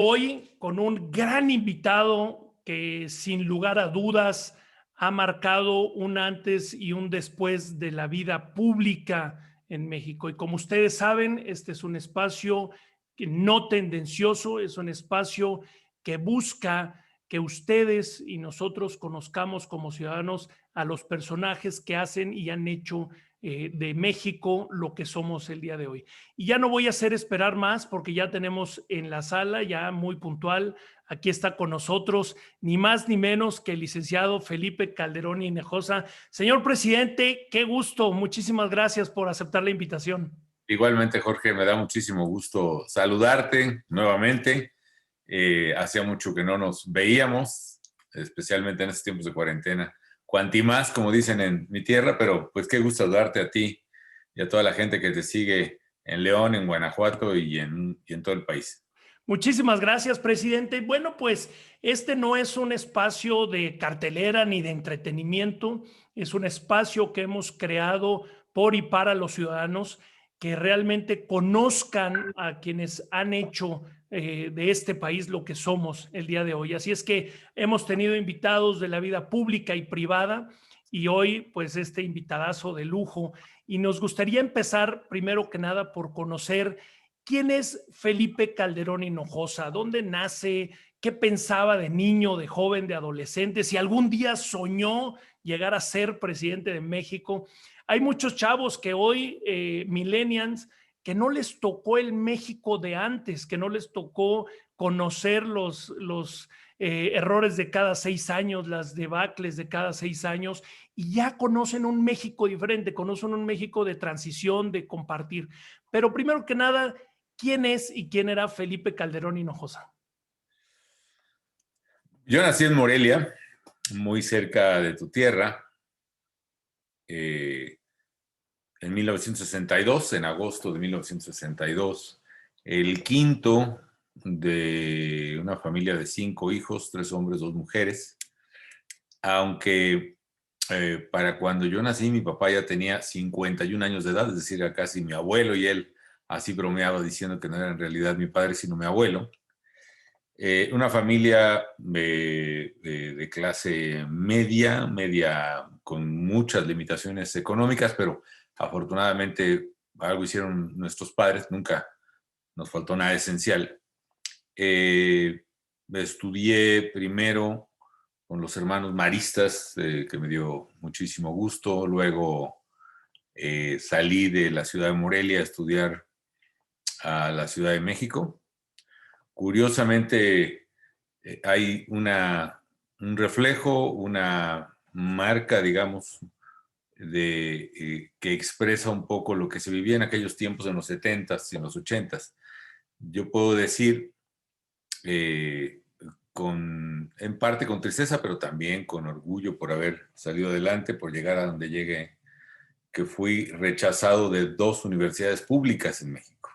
Hoy con un gran invitado que sin lugar a dudas ha marcado un antes y un después de la vida pública en México. Y como ustedes saben, este es un espacio que no tendencioso, es un espacio que busca que ustedes y nosotros conozcamos como ciudadanos a los personajes que hacen y han hecho de México lo que somos el día de hoy. Y ya no voy a hacer esperar más porque ya tenemos en la sala, ya muy puntual, aquí está con nosotros, ni más ni menos que el licenciado Felipe Calderón Hinojosa. Señor presidente, qué gusto, muchísimas gracias por aceptar la invitación. Igualmente, Jorge, me da muchísimo gusto saludarte nuevamente. Hacía mucho que no nos veíamos, especialmente en estos tiempos de cuarentena. Cuanti más, como dicen en mi tierra, pero pues qué gusto saludarte a ti y a toda la gente que te sigue en León, en Guanajuato y en todo el país. Muchísimas gracias, presidente. Bueno, pues este no es un espacio de cartelera ni de entretenimiento, es un espacio que hemos creado por y para los ciudadanos que realmente conozcan a quienes han hecho de este país lo que somos el día de hoy. Así es que hemos tenido invitados de la vida pública y privada y hoy pues este invitadazo de lujo. Y nos gustaría empezar primero que nada por conocer ¿quién es Felipe Calderón Hinojosa? ¿Dónde nace? ¿Qué pensaba de niño, de joven, de adolescente? Si algún día soñó llegar a ser presidente de México. Hay muchos chavos que hoy, millennials, que no les tocó el México de antes, que no les tocó conocer los errores de cada 6 años, las debacles de cada 6 años, y ya conocen un México diferente, conocen un México de transición, de compartir. Pero primero que nada, ¿quién es y quién era Felipe Calderón Hinojosa? Yo nací en Morelia, muy cerca de tu tierra, eh, en 1962, en agosto de 1962, el quinto de una familia de 5 hijos, 3 hombres, 2 mujeres, aunque para cuando yo nací mi papá ya tenía 51 años de edad, es decir, era casi mi abuelo, y él así bromeaba diciendo que no era en realidad mi padre sino mi abuelo. Una familia de clase media, media con muchas limitaciones económicas, pero afortunadamente algo hicieron nuestros padres, nunca nos faltó nada esencial. Eh, Estudié primero con los hermanos maristas, que me dio muchísimo gusto. Luego salí de la ciudad de Morelia a estudiar a la Ciudad de México. Curiosamente, hay un reflejo, una marca, digamos, que expresa un poco lo que se vivía en aquellos tiempos, en los 70s y en los 80s. Yo puedo decir, eh, en parte con tristeza, pero también con orgullo por haber salido adelante, por llegar a donde llegué, que fui rechazado de 2 universidades públicas en México.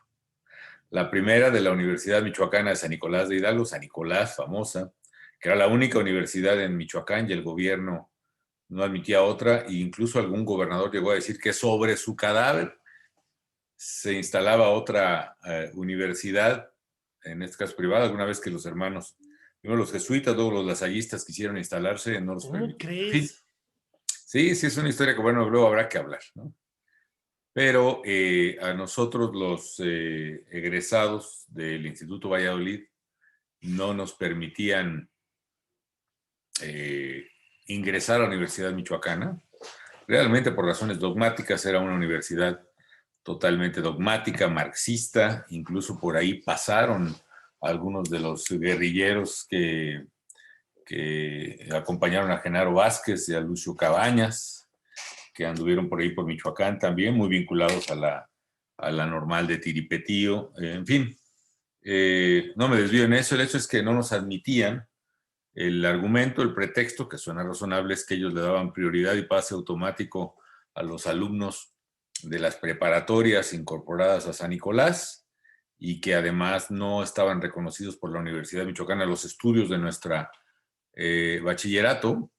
La primera de la Universidad Michoacana de San Nicolás de Hidalgo, San Nicolás, famosa, que era la única universidad en Michoacán y el gobierno no admitía otra, e incluso algún gobernador llegó a decir que sobre su cadáver se instalaba otra universidad, en este caso privada, alguna vez que los hermanos, primero los jesuitas, luego los lasallistas quisieron instalarse, no los ¿Cómo permitieron. En fin, crees? sí, sí es una historia que, bueno, luego habrá que hablar, ¿no? Pero a nosotros los egresados del Instituto Valladolid no nos permitían eh, ingresar a la Universidad Michoacana. Realmente por razones dogmáticas, era una universidad totalmente dogmática, marxista. Incluso por ahí pasaron algunos de los guerrilleros que acompañaron a Genaro Vázquez y a Lucio Cabañas, que anduvieron por ahí por Michoacán también, muy vinculados a la normal de Tiripetío. En fin, no me desvío en eso. El hecho es que no nos admitían. El argumento, el pretexto, que suena razonable, es que ellos le daban prioridad y pase automático a los alumnos de las preparatorias incorporadas a San Nicolás, y que además no estaban reconocidos por la Universidad Michoacana los estudios de nuestra bachillerato,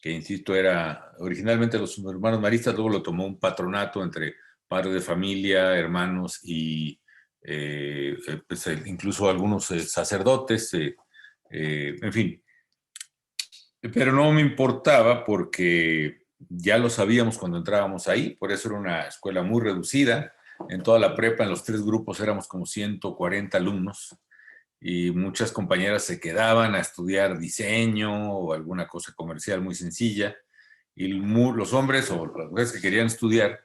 que insisto, era originalmente los hermanos maristas, luego lo tomó un patronato entre padres de familia, hermanos y pues, incluso algunos sacerdotes, en fin. Pero no me importaba porque ya lo sabíamos cuando entrábamos ahí, por eso era una escuela muy reducida. En toda la prepa, en los 3 grupos, éramos como 140 alumnos y muchas compañeras se quedaban a estudiar diseño o alguna cosa comercial muy sencilla. Y los hombres o las mujeres que querían estudiar,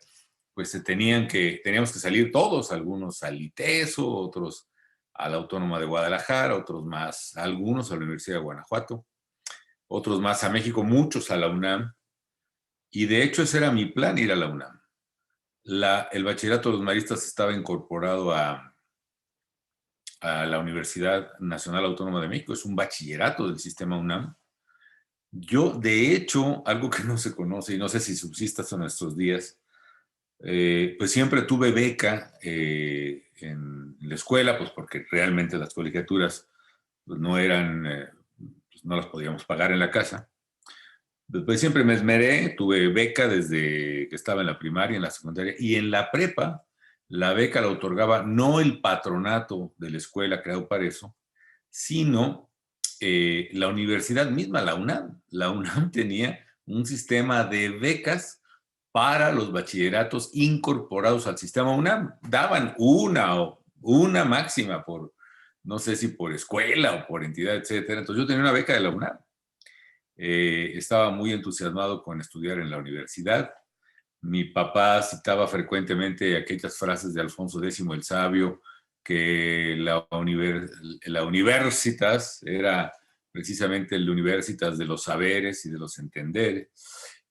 pues teníamos que salir todos, algunos al ITESO, otros a la Autónoma de Guadalajara, otros más, algunos a la Universidad de Guanajuato, otros más a México, muchos a la UNAM. Y de hecho ese era mi plan, ir a la UNAM. El bachillerato de los maristas estaba incorporado a la Universidad Nacional Autónoma de México, es un bachillerato del sistema UNAM. Yo, de hecho, algo que no se conoce y no sé si subsiste hasta nuestros días, pues siempre tuve beca en la escuela, pues porque realmente las colegiaturas pues no eran, pues no las podíamos pagar en la casa. Después siempre me esmeré, tuve beca desde que estaba en la primaria, en la secundaria y en la prepa. La beca la otorgaba no el patronato de la escuela creado para eso, sino la universidad misma, la UNAM. La UNAM tenía un sistema de becas para los bachilleratos incorporados al sistema UNAM. Daban una máxima por, no sé si por escuela o por entidad, etcétera. Entonces yo tenía una beca de la UNAM. Estaba muy entusiasmado con estudiar en la universidad. Mi papá citaba frecuentemente aquellas frases de Alfonso X el Sabio, que la universitas era precisamente el universitas de los saberes y de los entenderes.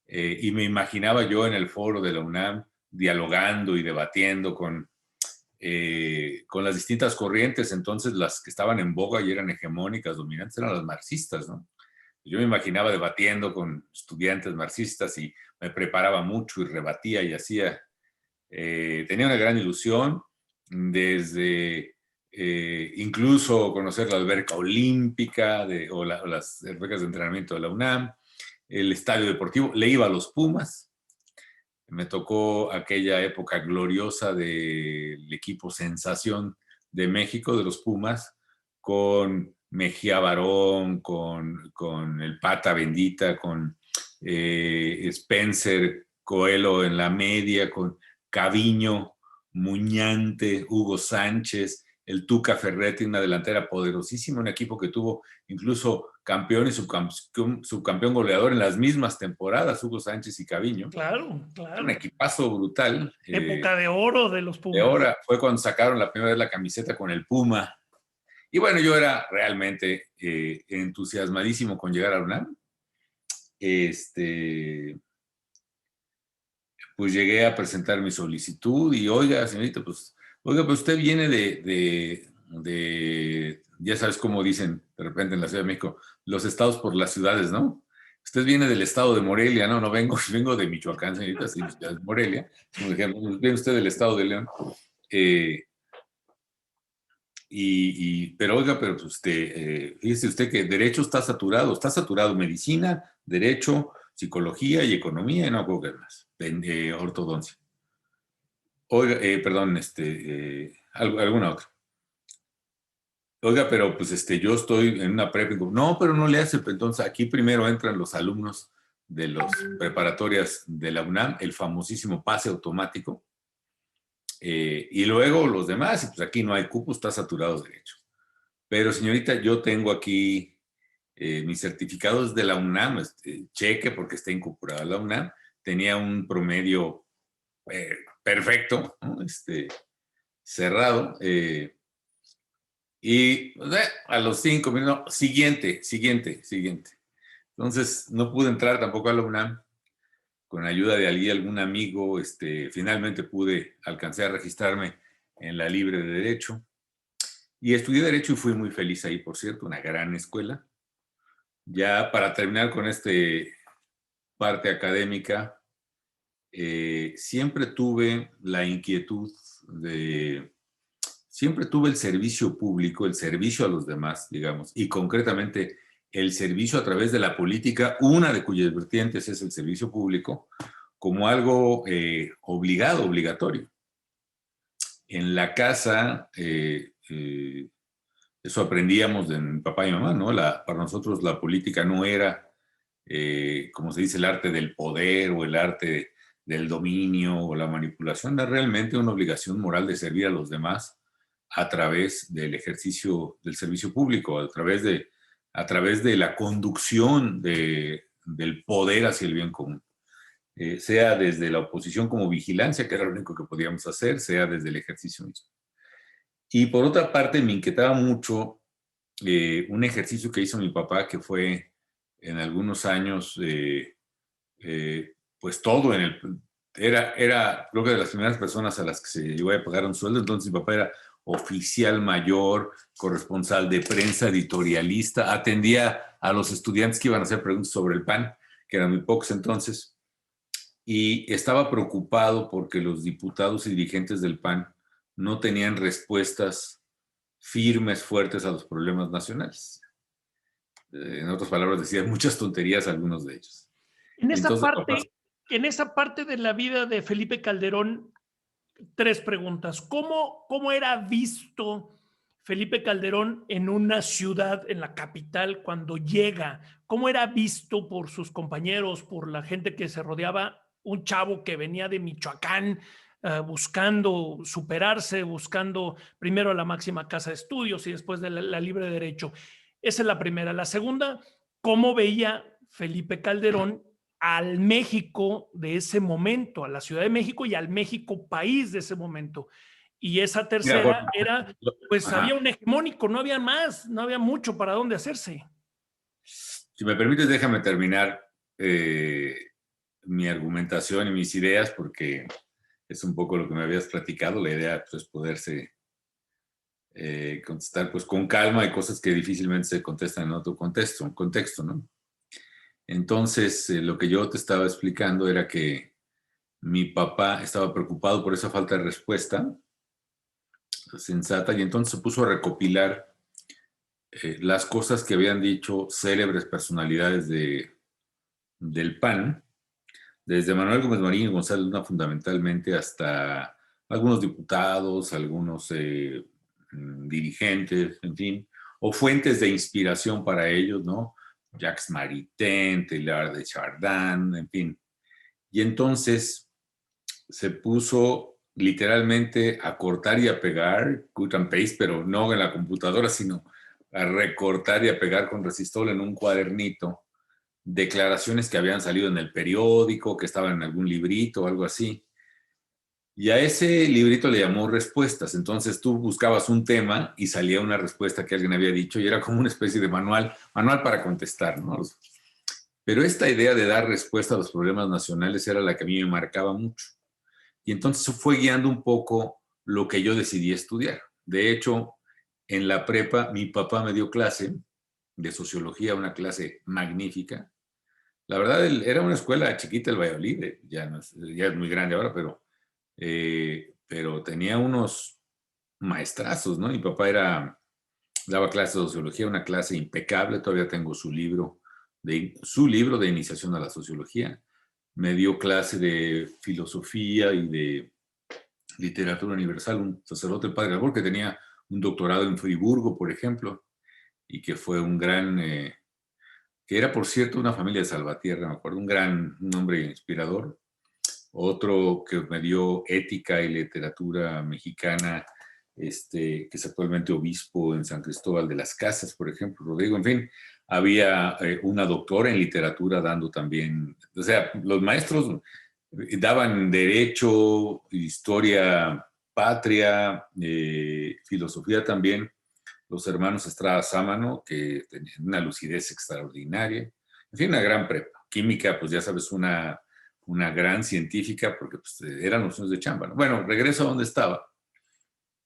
Y me imaginaba yo en el foro de la UNAM dialogando y debatiendo con las distintas corrientes. Entonces las que estaban en boga y eran hegemónicas, dominantes, eran las marxistas, ¿no? Yo me imaginaba debatiendo con estudiantes marxistas y me preparaba mucho y rebatía y hacía. Tenía una gran ilusión desde incluso conocer la alberca olímpica o las albercas de entrenamiento de la UNAM, el estadio deportivo. Le iba a los Pumas. Me tocó aquella época gloriosa del equipo sensación de México, de los Pumas, con Mejía Barón, con el Pata Bendita, con Spencer Coelho en la media, con Caviño, Muñante, Hugo Sánchez, el Tuca Ferretti, una delantera poderosísima, un equipo que tuvo incluso campeón y subcampeón goleador en las mismas temporadas, Hugo Sánchez y Caviño. Claro, Un claro. equipazo brutal. Época de oro de los De Pumas. ahora fue cuando sacaron la primera vez la camiseta con el Puma. Y bueno, yo era realmente entusiasmadísimo con llegar a la UNAM. Pues llegué a presentar mi solicitud y oiga, señorita, pues usted viene ya sabes cómo dicen de repente en la Ciudad de México, los estados por las ciudades, ¿no? Usted viene del estado de Morelia, no vengo de Michoacán, señorita, sí, de Morelia. Como dijeron, viene usted del estado de León. Pero oiga, pero pues fíjese usted que derecho está saturado medicina, derecho, psicología y economía, y no creo que más, ortodoncia. Oiga, perdón, alguna otra. Oiga, pero pues yo estoy en una prepa. No, pero no le hace. Entonces aquí primero entran los alumnos de las preparatorias de la UNAM, el famosísimo pase automático. Y luego los demás, y pues aquí no hay cupo, está saturado de derecho. Pero señorita, yo tengo aquí mis certificados de la UNAM, cheque porque está incorporada la UNAM, tenía un promedio perfecto, ¿no? Cerrado, y a los 5 minutos, siguiente. Entonces no pude entrar tampoco a la UNAM. Con ayuda de algún amigo, finalmente alcancé a registrarme en la Libre de Derecho. Y estudié Derecho y fui muy feliz ahí, por cierto, una gran escuela. Ya para terminar con parte académica, siempre tuve la inquietud siempre tuve el servicio público, el servicio a los demás, digamos, y concretamente el servicio a través de la política, una de cuyas vertientes es el servicio público, como algo obligatorio. En la casa, eso aprendíamos de mi papá y mamá, ¿no? Para nosotros la política no era, como se dice, el arte del poder o el arte del dominio o la manipulación, era realmente una obligación moral de servir a los demás a través del ejercicio del servicio público, a través de la conducción del poder hacia el bien común. Sea desde la oposición como vigilancia, que era lo único que podíamos hacer, sea desde el ejercicio mismo. Y por otra parte, me inquietaba mucho un ejercicio que hizo mi papá, que fue en algunos años, pues todo era, creo que de las primeras personas a las que se llegó a pagar un sueldo. Entonces mi papá era oficial mayor, corresponsal de prensa, editorialista, atendía a los estudiantes que iban a hacer preguntas sobre el PAN, que eran muy pocos entonces, y estaba preocupado porque los diputados y dirigentes del PAN no tenían respuestas firmes, fuertes a los problemas nacionales. En otras palabras, decían muchas tonterías algunos de ellos. En esa Entonces, parte, en esa parte de la vida de Felipe Calderón, tres preguntas. ¿Cómo era visto Felipe Calderón en una ciudad, en la capital, cuando llega? ¿Cómo era visto por sus compañeros, por la gente que se rodeaba? Un chavo que venía de Michoacán, buscando superarse, buscando primero la máxima casa de estudios y después de la libre derecho. Esa es la primera. La segunda, ¿cómo veía Felipe Calderón al México de ese momento, a la Ciudad de México y al México país de ese momento? Y esa mira, tercera era, pues ajá. había un hegemónico, no había más, no había mucho para dónde hacerse. Si me permites, déjame terminar mi argumentación y mis ideas, porque es un poco lo que me habías platicado. La idea pues, es poderse contestar pues, con calma. Hay cosas que difícilmente se contestan en otro contexto, ¿no? Entonces, lo que yo te estaba explicando era que mi papá estaba preocupado por esa falta de respuesta sensata, y entonces se puso a recopilar las cosas que habían dicho célebres personalidades del PAN, desde Manuel Gómez Marín y González Luna fundamentalmente, hasta algunos diputados, algunos dirigentes, en fin, o fuentes de inspiración para ellos, ¿no? Jacques Maritain, Teilhard de Chardin, en fin. Y entonces se puso literalmente a cortar y a pegar, cut and paste, pero no en la computadora, sino a recortar y a pegar con resistol en un cuadernito declaraciones que habían salido en el periódico, que estaban en algún librito o algo así. Y a ese librito le llamó respuestas. Entonces tú buscabas un tema y salía una respuesta que alguien había dicho y era como una especie de manual para contestar, ¿no? Pero esta idea de dar respuesta a los problemas nacionales era la que a mí me marcaba mucho. Y entonces fue guiando un poco lo que yo decidí estudiar. De hecho, en la prepa, mi papá me dio clase de sociología, una clase magnífica. La verdad, era una escuela chiquita, el Valladolid, ya es muy grande ahora, pero tenía unos maestrazos, ¿no? Mi papá daba clases de sociología, una clase impecable. Todavía tengo su libro de iniciación a la sociología. Me dio clase de filosofía y de literatura universal, un sacerdote, el padre Albor, que tenía un doctorado en Friburgo, por ejemplo, y que fue un gran, que era, por cierto, una familia de Salvatierra, me acuerdo, un hombre inspirador. Otro que me dio ética y literatura mexicana, que es actualmente obispo en San Cristóbal de las Casas, por ejemplo, Rodrigo. En fin, había una doctora en literatura dando también, o sea, los maestros daban derecho, historia patria, filosofía también. Los hermanos Estrada Sámano, que tenían una lucidez extraordinaria. En fin, una gran prepa. Química, pues ya sabes, una gran científica, porque pues, eran los años de chamba, ¿no? Bueno, regreso a donde estaba.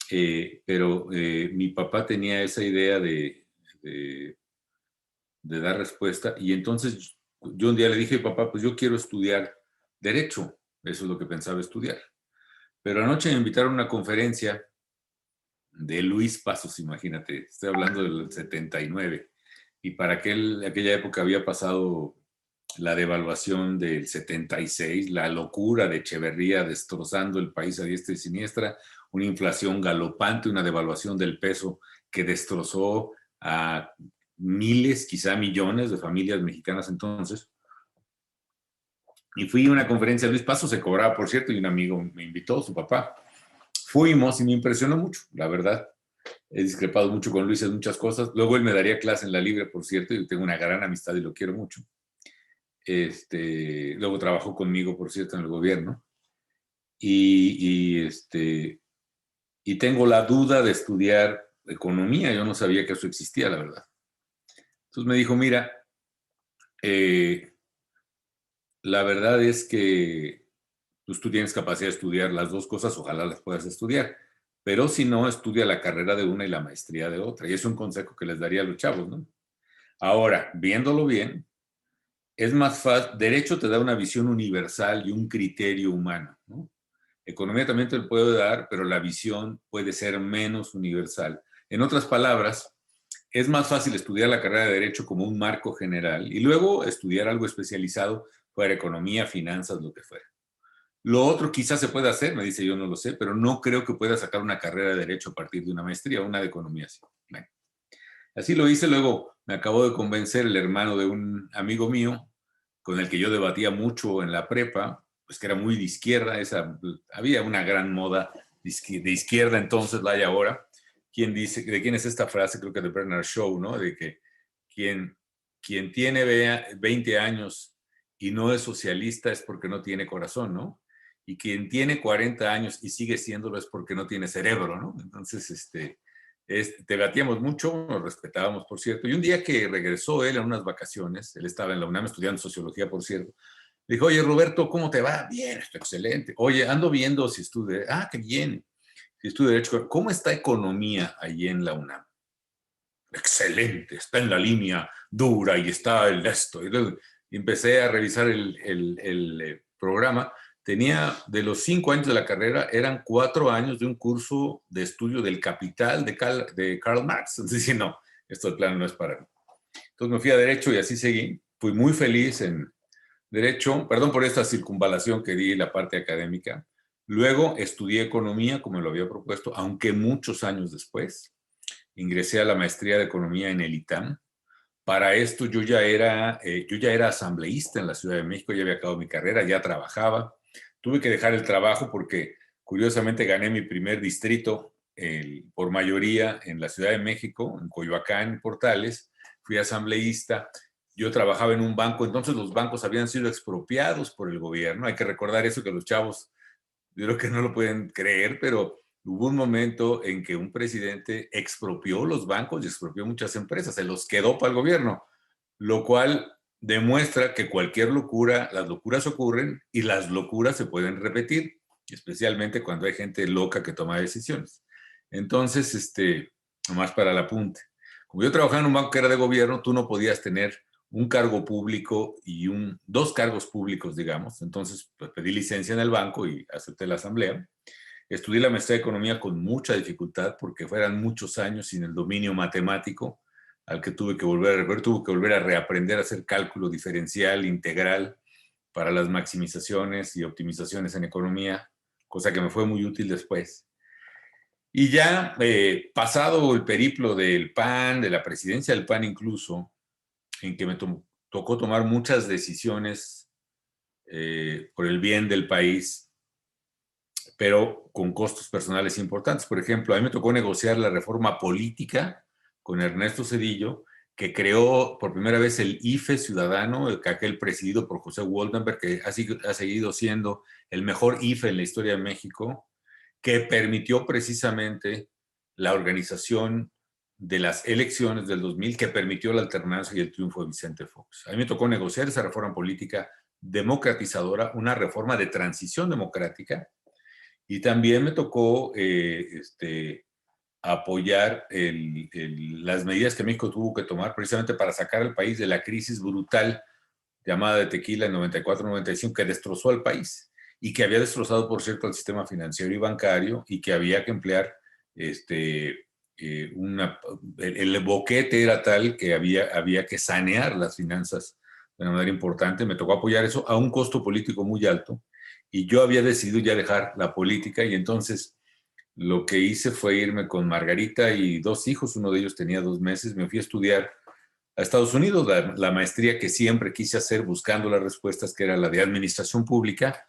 Pero mi papá tenía esa idea de dar respuesta, y entonces yo un día le dije, papá, pues yo quiero estudiar Derecho. Eso es lo que pensaba estudiar. Pero anoche me invitaron a una conferencia de Luis Pasos, imagínate, estoy hablando del 79, y para aquella época había pasado la devaluación del 76, la locura de Echeverría destrozando el país a diestra y siniestra, una inflación galopante, una devaluación del peso que destrozó a miles, quizá millones de familias mexicanas entonces. Y fui a una conferencia, Luis Paso se cobraba, por cierto, y un amigo me invitó, su papá. Fuimos y me impresionó mucho, la verdad. He discrepado mucho con Luis en muchas cosas. Luego él me daría clase en la Libre, por cierto, y tengo una gran amistad y lo quiero mucho. Luego trabajó conmigo, por cierto, en el gobierno. Y tengo la duda de estudiar economía. Yo no sabía que eso existía, la verdad. Entonces me dijo, mira, la verdad es que pues, tú tienes capacidad de estudiar las dos cosas, ojalá las puedas estudiar, pero si no, estudia la carrera de una y la maestría de otra. Y es un consejo que les daría a los chavos, ¿no? Ahora, viéndolo bien, es más fácil, derecho te da una visión universal y un criterio humano, ¿no? Economía también te lo puede dar, pero la visión puede ser menos universal. En otras palabras, es más fácil estudiar la carrera de Derecho como un marco general y luego estudiar algo especializado, fuera economía, finanzas, lo que fuera. Lo otro quizás se pueda hacer, me dice, yo no lo sé, pero no creo que pueda sacar una carrera de Derecho a partir de una maestría, una de economía. Sí. Bueno, así lo hice, luego me acabó de convencer el hermano de un amigo mío, con el que yo debatía mucho en la prepa, pues que era muy de izquierda, había una gran moda de izquierda entonces, la hay ahora. ¿Quién dice, de quién es esta frase? Creo que de Bernard Shaw, ¿no? De que quien tiene 20 años y no es socialista es porque no tiene corazón, ¿no? Y quien tiene 40 años y sigue siéndolo es porque no tiene cerebro, ¿no? Entonces, debatíamos mucho, nos respetábamos, por cierto, y un día que regresó él en unas vacaciones, él estaba en la UNAM estudiando sociología, por cierto, dijo, oye, Roberto, ¿cómo te va? Bien, está excelente. Oye, ando viendo si estudio, qué bien, si estudio Derecho, ¿cómo está economía allí en la UNAM? Excelente, está en la línea dura y está el esto. Y empecé a revisar el programa. Tenía, de los 5 años de la carrera, eran 4 años de un curso de estudio del Capital de Karl Marx. Entonces dije, no, esto de plano no es para mí. Entonces me fui a Derecho y así seguí. Fui muy feliz en Derecho, perdón por esta circunvalación que di la parte académica. Luego estudié Economía, como lo había propuesto, aunque muchos años después. Ingresé a la maestría de Economía en el ITAM. Para esto yo ya era asambleísta en la Ciudad de México, ya había acabado mi carrera, ya trabajaba. Tuve que dejar el trabajo porque curiosamente gané mi primer distrito por mayoría en la Ciudad de México, en Coyoacán, Portales. Fui asambleísta. Yo trabajaba en un banco, entonces los bancos habían sido expropiados por el gobierno. Hay que recordar eso, que los chavos, yo creo que no lo pueden creer, pero hubo un momento en que un presidente expropió los bancos y expropió muchas empresas, se los quedó para el gobierno, lo cual demuestra que cualquier locura, las locuras ocurren y las locuras se pueden repetir, especialmente cuando hay gente loca que toma decisiones. Entonces, nomás para el apunte. Como yo trabajaba en un banco que era de gobierno, tú no podías tener un cargo público y dos cargos públicos, digamos. Entonces, pues, pedí licencia en el banco y acepté la asamblea. Estudié la maestría de Economía con mucha dificultad porque fueran muchos años sin el dominio matemático al que tuve que volver a reaprender a hacer cálculo diferencial, integral, para las maximizaciones y optimizaciones en economía, cosa que me fue muy útil después. Y ya pasado el periplo del PAN, de la presidencia del PAN incluso, en que me tocó tomar muchas decisiones por el bien del país, pero con costos personales importantes. Por ejemplo, a mí me tocó negociar la reforma política con Ernesto Zedillo, que creó por primera vez el IFE ciudadano, aquel presidido por José Woldenberg, que ha seguido siendo el mejor IFE en la historia de México, que permitió precisamente la organización de las elecciones del 2000, que permitió la alternancia y el triunfo de Vicente Fox. A mí me tocó negociar esa reforma política democratizadora, una reforma de transición democrática, y también me tocó apoyar las medidas que México tuvo que tomar precisamente para sacar al país de la crisis brutal llamada de Tequila en 94-95, que destrozó al país y que había destrozado, por cierto, el sistema financiero y bancario, y que había que emplear el boquete era tal que había que sanear las finanzas de una manera importante. Me tocó apoyar eso a un costo político muy alto, y yo había decidido ya dejar la política, y entonces lo que hice fue irme con Margarita y 2 hijos, uno de ellos tenía 2 meses, me fui a estudiar a Estados Unidos, la maestría que siempre quise hacer buscando las respuestas, que era la de Administración Pública,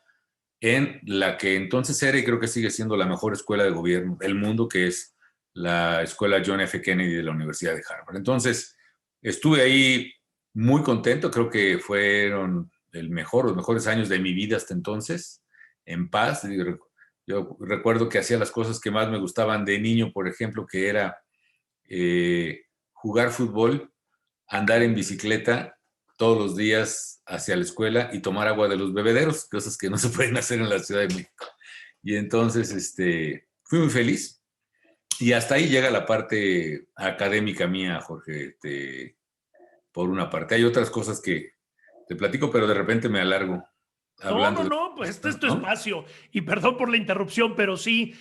en la que entonces era y creo que sigue siendo la mejor escuela de gobierno del mundo, que es la Escuela John F. Kennedy de la Universidad de Harvard. Entonces, estuve ahí muy contento, creo que fueron los mejores años de mi vida hasta entonces, en paz. Yo recuerdo que hacía las cosas que más me gustaban de niño, por ejemplo, que era jugar fútbol, andar en bicicleta todos los días hacia la escuela y tomar agua de los bebederos, cosas que no se pueden hacer en la Ciudad de México. Y entonces fui muy feliz. Y hasta ahí llega la parte académica mía, Jorge, por una parte. Hay otras cosas que te platico, pero de repente me alargo No, no, hablando de... no, pues este es tu ¿no? espacio. Y perdón por la interrupción, pero sí,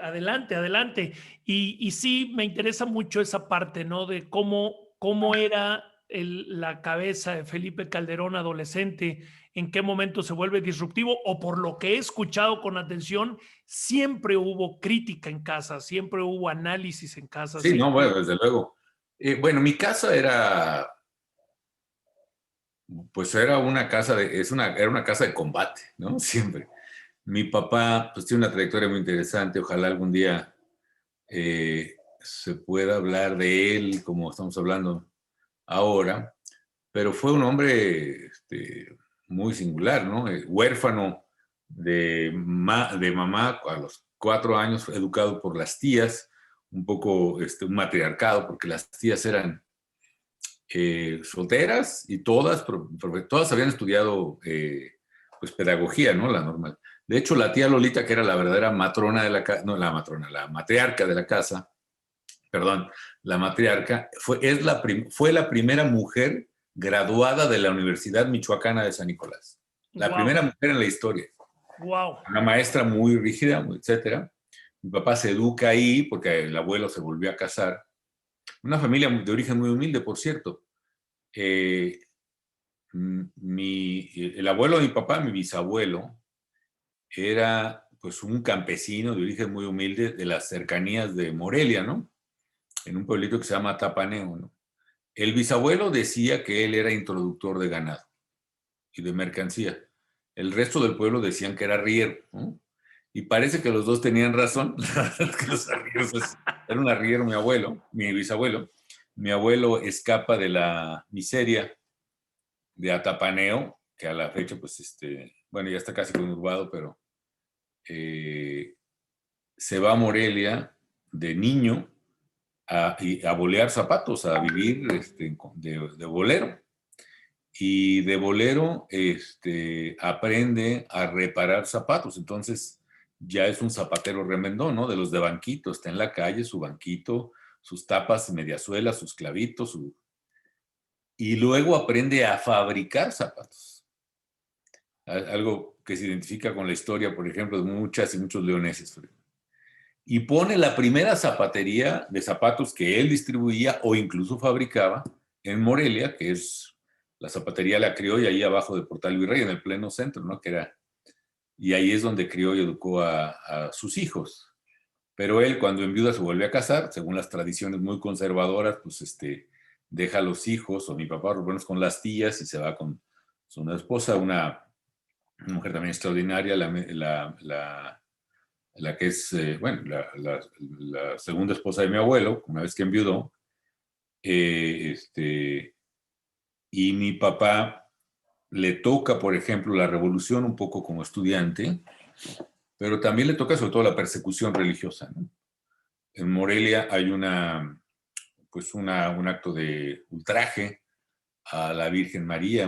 adelante, adelante. Y sí, me interesa mucho esa parte, ¿no? De cómo era la cabeza de Felipe Calderón adolescente, en qué momento se vuelve disruptivo, o por lo que he escuchado con atención, siempre hubo crítica en casa, siempre hubo análisis en casa, Sí, no, siempre. bueno, desde luego. Bueno, mi casa era, pues era una casa era una casa de combate, ¿no? Siempre. Mi papá, pues tiene una trayectoria muy interesante. Ojalá algún día se pueda hablar de él como estamos hablando ahora, pero fue un hombre muy singular, ¿no? Huérfano de mamá a los 4 años, educado por las tías, un poco un matriarcado, porque las tías eran solteras y todas habían estudiado pues pedagogía, ¿no? La normal. De hecho, la tía Lolita, que era la verdadera matrona de la casa, no la matrona, la matriarca de la casa, perdón, la matriarca, fue la primera mujer graduada de la Universidad Michoacana de San Nicolás. La primera Wow, mujer en la historia. wow. Una maestra muy rígida, etcétera. Mi papá se educa ahí porque el abuelo se volvió a casar. Una familia de origen muy humilde, por cierto. Eh, el abuelo de mi papá, mi bisabuelo, era pues un campesino de origen muy humilde de las cercanías de Morelia, ¿no? En un pueblito que se llama Tapaneo, ¿no? El bisabuelo decía que él era introductor de ganado y de mercancía. El resto del pueblo decían que era arriero, ¿no? Y parece que los dos tenían razón. La verdad es que los arrieros era un arriero mi abuelo, mi bisabuelo. Mi abuelo escapa de la miseria de Atapaneo, que a la fecha, pues, bueno, ya está casi conurbado, pero se va a Morelia de niño a bolear zapatos, a vivir de bolero. Y de bolero aprende a reparar zapatos. Entonces ya es un zapatero remendón, ¿no? De los de banquito, está en la calle, su banquito, sus tapas, mediasuelas, sus clavitos, y luego aprende a fabricar zapatos. Algo que se identifica con la historia, por ejemplo, de muchas y muchos leoneses. Y pone la primera zapatería de zapatos que él distribuía o incluso fabricaba en Morelia, que es la zapatería La Criolla, ahí abajo de Portal Virrey, en el pleno centro, ¿no? Y ahí es donde crió y educó a sus hijos. Pero él, cuando enviuda, se vuelve a casar, según las tradiciones muy conservadoras, pues deja a los hijos, o mi papá, bueno, con las tías y se va con su nueva esposa, una mujer también extraordinaria, la que es, bueno, la segunda esposa de mi abuelo, una vez que enviudó, y mi papá le toca, por ejemplo, la revolución un poco como estudiante, pero también le toca sobre todo la persecución religiosa, ¿no? En Morelia hay un acto de ultraje a la Virgen María,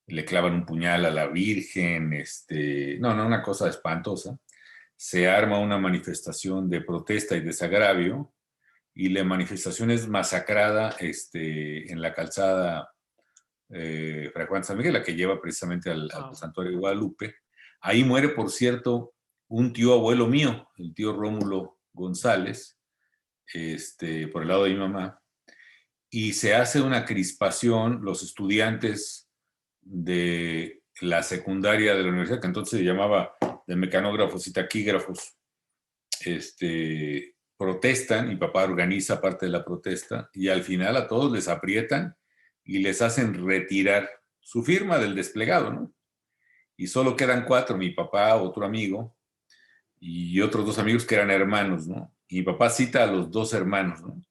le clavan un puñal a la Virgen, no, una cosa espantosa. Se arma una manifestación de protesta y desagravio, y la manifestación es masacrada en la calzada Fray Juan de San Miguel, la que lleva precisamente al Santuario de Guadalupe. Ahí muere, por cierto, un tío abuelo mío, el tío Rómulo González, por el lado de mi mamá, y se hace una crispación. Los estudiantes de la secundaria de la universidad, que entonces se llamaba de mecanógrafos y taquígrafos, protestan, mi papá organiza parte de la protesta y al final a todos les aprietan y les hacen retirar su firma del desplegado, ¿no? Y solo quedan 4, mi papá, otro amigo y otros 2 amigos que eran hermanos, ¿no? Y mi papá cita a los 2 hermanos, ¿no?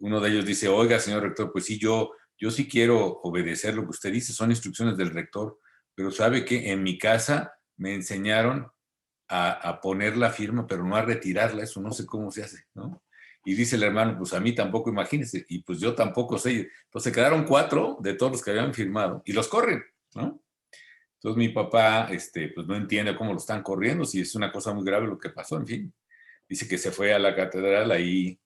Uno de ellos dice, oiga, señor rector, pues sí, yo sí quiero obedecer lo que usted dice, son instrucciones del rector, pero sabe que en mi casa me enseñaron a poner la firma, pero no a retirarla, eso no sé cómo se hace, ¿no? Y dice el hermano, pues a mí tampoco, imagínese, y pues yo tampoco sé. Entonces quedaron 4 de todos los que habían firmado y los corren, ¿no? Entonces mi papá, pues no entiende cómo lo están corriendo, si es una cosa muy grave lo que pasó, en fin. Dice que se fue a la catedral ahí,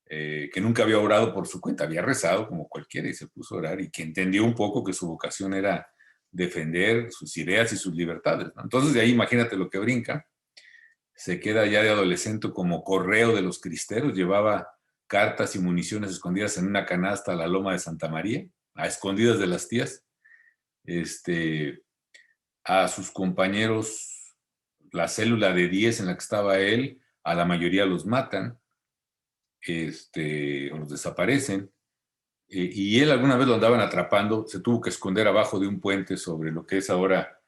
que nunca había orado por su cuenta, había rezado como cualquiera y se puso a orar y que entendió un poco que su vocación era defender sus ideas y sus libertades, ¿no? Entonces de ahí imagínate lo que brinca, se queda ya de adolescente como correo de los cristeros, llevaba cartas y municiones escondidas en una canasta a la Loma de Santa María, a escondidas de las tías, a sus compañeros, la célula de 10 en la que estaba él, a la mayoría los matan, o los desaparecen, y él alguna vez lo andaban atrapando, se tuvo que esconder abajo de un puente sobre lo que es ahora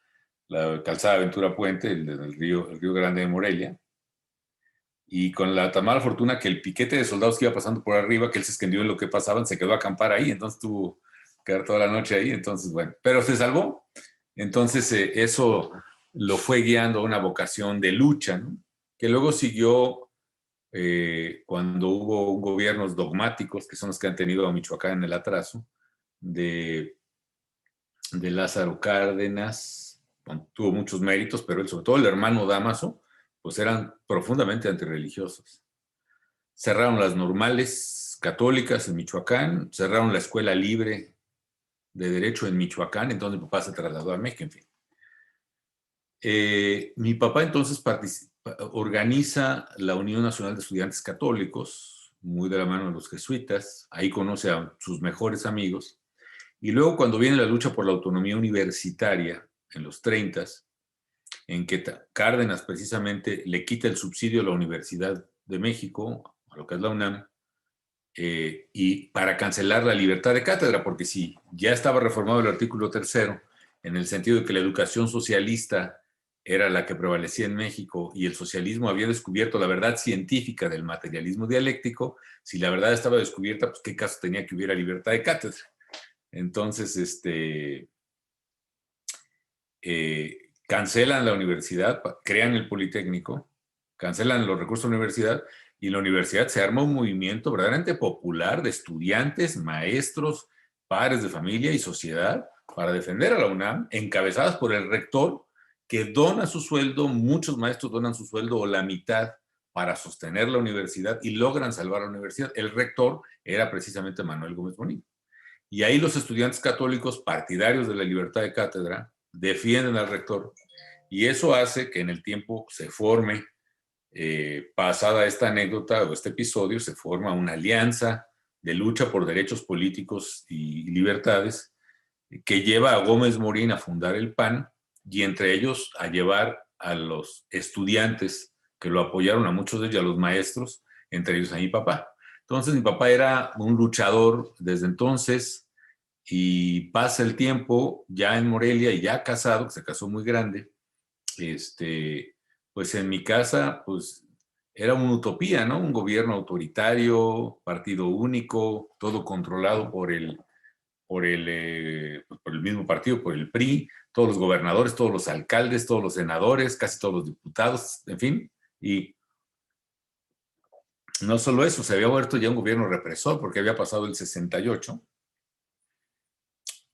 la calzada Ventura Puente, el río Grande de Morelia, y con la tan mala fortuna que el piquete de soldados que iba pasando por arriba, que él se escondió en lo que pasaban, se quedó a acampar ahí, entonces tuvo que quedar toda la noche ahí, entonces bueno, pero se salvó. Entonces eso lo fue guiando a una vocación de lucha, ¿no? Que luego siguió cuando hubo gobiernos dogmáticos, que son los que han tenido a Michoacán en el atraso, de Lázaro Cárdenas, tuvo muchos méritos, pero él, sobre todo el hermano Dámaso, pues eran profundamente antirreligiosos. Cerraron las normales católicas en Michoacán, cerraron la escuela libre de Derecho en Michoacán, entonces mi papá se trasladó a México, en fin. Mi papá entonces organiza la Unión Nacional de Estudiantes Católicos, muy de la mano de los jesuitas, ahí conoce a sus mejores amigos, y luego cuando viene la lucha por la autonomía universitaria, en los 30, en que Cárdenas precisamente le quita el subsidio a la Universidad de México, a lo que es la UNAM, y para cancelar la libertad de cátedra, porque si ya estaba reformado el artículo 3, en el sentido de que la educación socialista era la que prevalecía en México y el socialismo había descubierto la verdad científica del materialismo dialéctico, si la verdad estaba descubierta, pues qué caso tenía que hubiera libertad de cátedra. Entonces, cancelan la universidad, crean el Politécnico, cancelan los recursos de la universidad y en la universidad se arma un movimiento verdaderamente popular de estudiantes, maestros, padres de familia y sociedad para defender a la UNAM, encabezadas por el rector que dona su sueldo, muchos maestros donan su sueldo o la mitad para sostener la universidad y logran salvar a la universidad. El rector era precisamente Manuel Gómez Bonilla. Y ahí los estudiantes católicos partidarios de la libertad de cátedra defienden al rector y eso hace que en el tiempo se forme, pasada esta anécdota o este episodio, se forma una alianza de lucha por derechos políticos y libertades que lleva a Gómez Morín a fundar el PAN y entre ellos a llevar a los estudiantes que lo apoyaron, a muchos de ellos, a los maestros, entre ellos a mi papá. Entonces mi papá era un luchador desde entonces y pasa el tiempo ya en Morelia y ya casado, que se casó muy grande, pues en mi casa, pues era una utopía, ¿no? Un gobierno autoritario, partido único, todo controlado por el mismo partido, por el PRI, todos los gobernadores, todos los alcaldes, todos los senadores, casi todos los diputados, en fin. Y no solo eso, se había vuelto ya un gobierno represor porque había pasado el 68.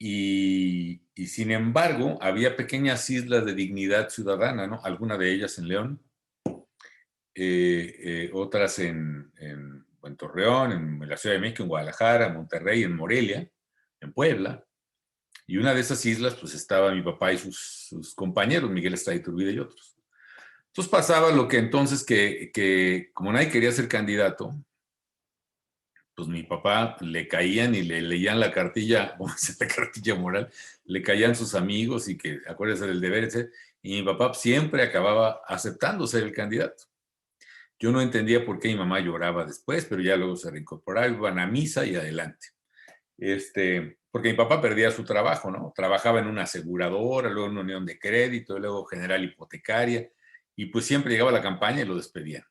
Y sin embargo, había pequeñas islas de dignidad ciudadana, ¿no? Algunas de ellas en León, otras en Torreón, en la Ciudad de México, en Guadalajara, en Monterrey, en Morelia, en Puebla. Y una de esas islas, pues estaba mi papá y sus compañeros, Miguel Estrada Iturbide y otros. Entonces pasaba lo que entonces, que como nadie quería ser candidato, pues mi papá le caían y le leían la cartilla, como dice la cartilla moral, le caían sus amigos y que acuérdese del deber, etc. y mi papá siempre acababa aceptando ser el candidato. Yo no entendía por qué mi mamá lloraba después, pero ya luego se reincorporaba, iban a misa y adelante. Porque mi papá perdía su trabajo, ¿no? Trabajaba en una aseguradora, luego en una unión de crédito, luego general hipotecaria, y pues siempre llegaba la campaña y lo despedían.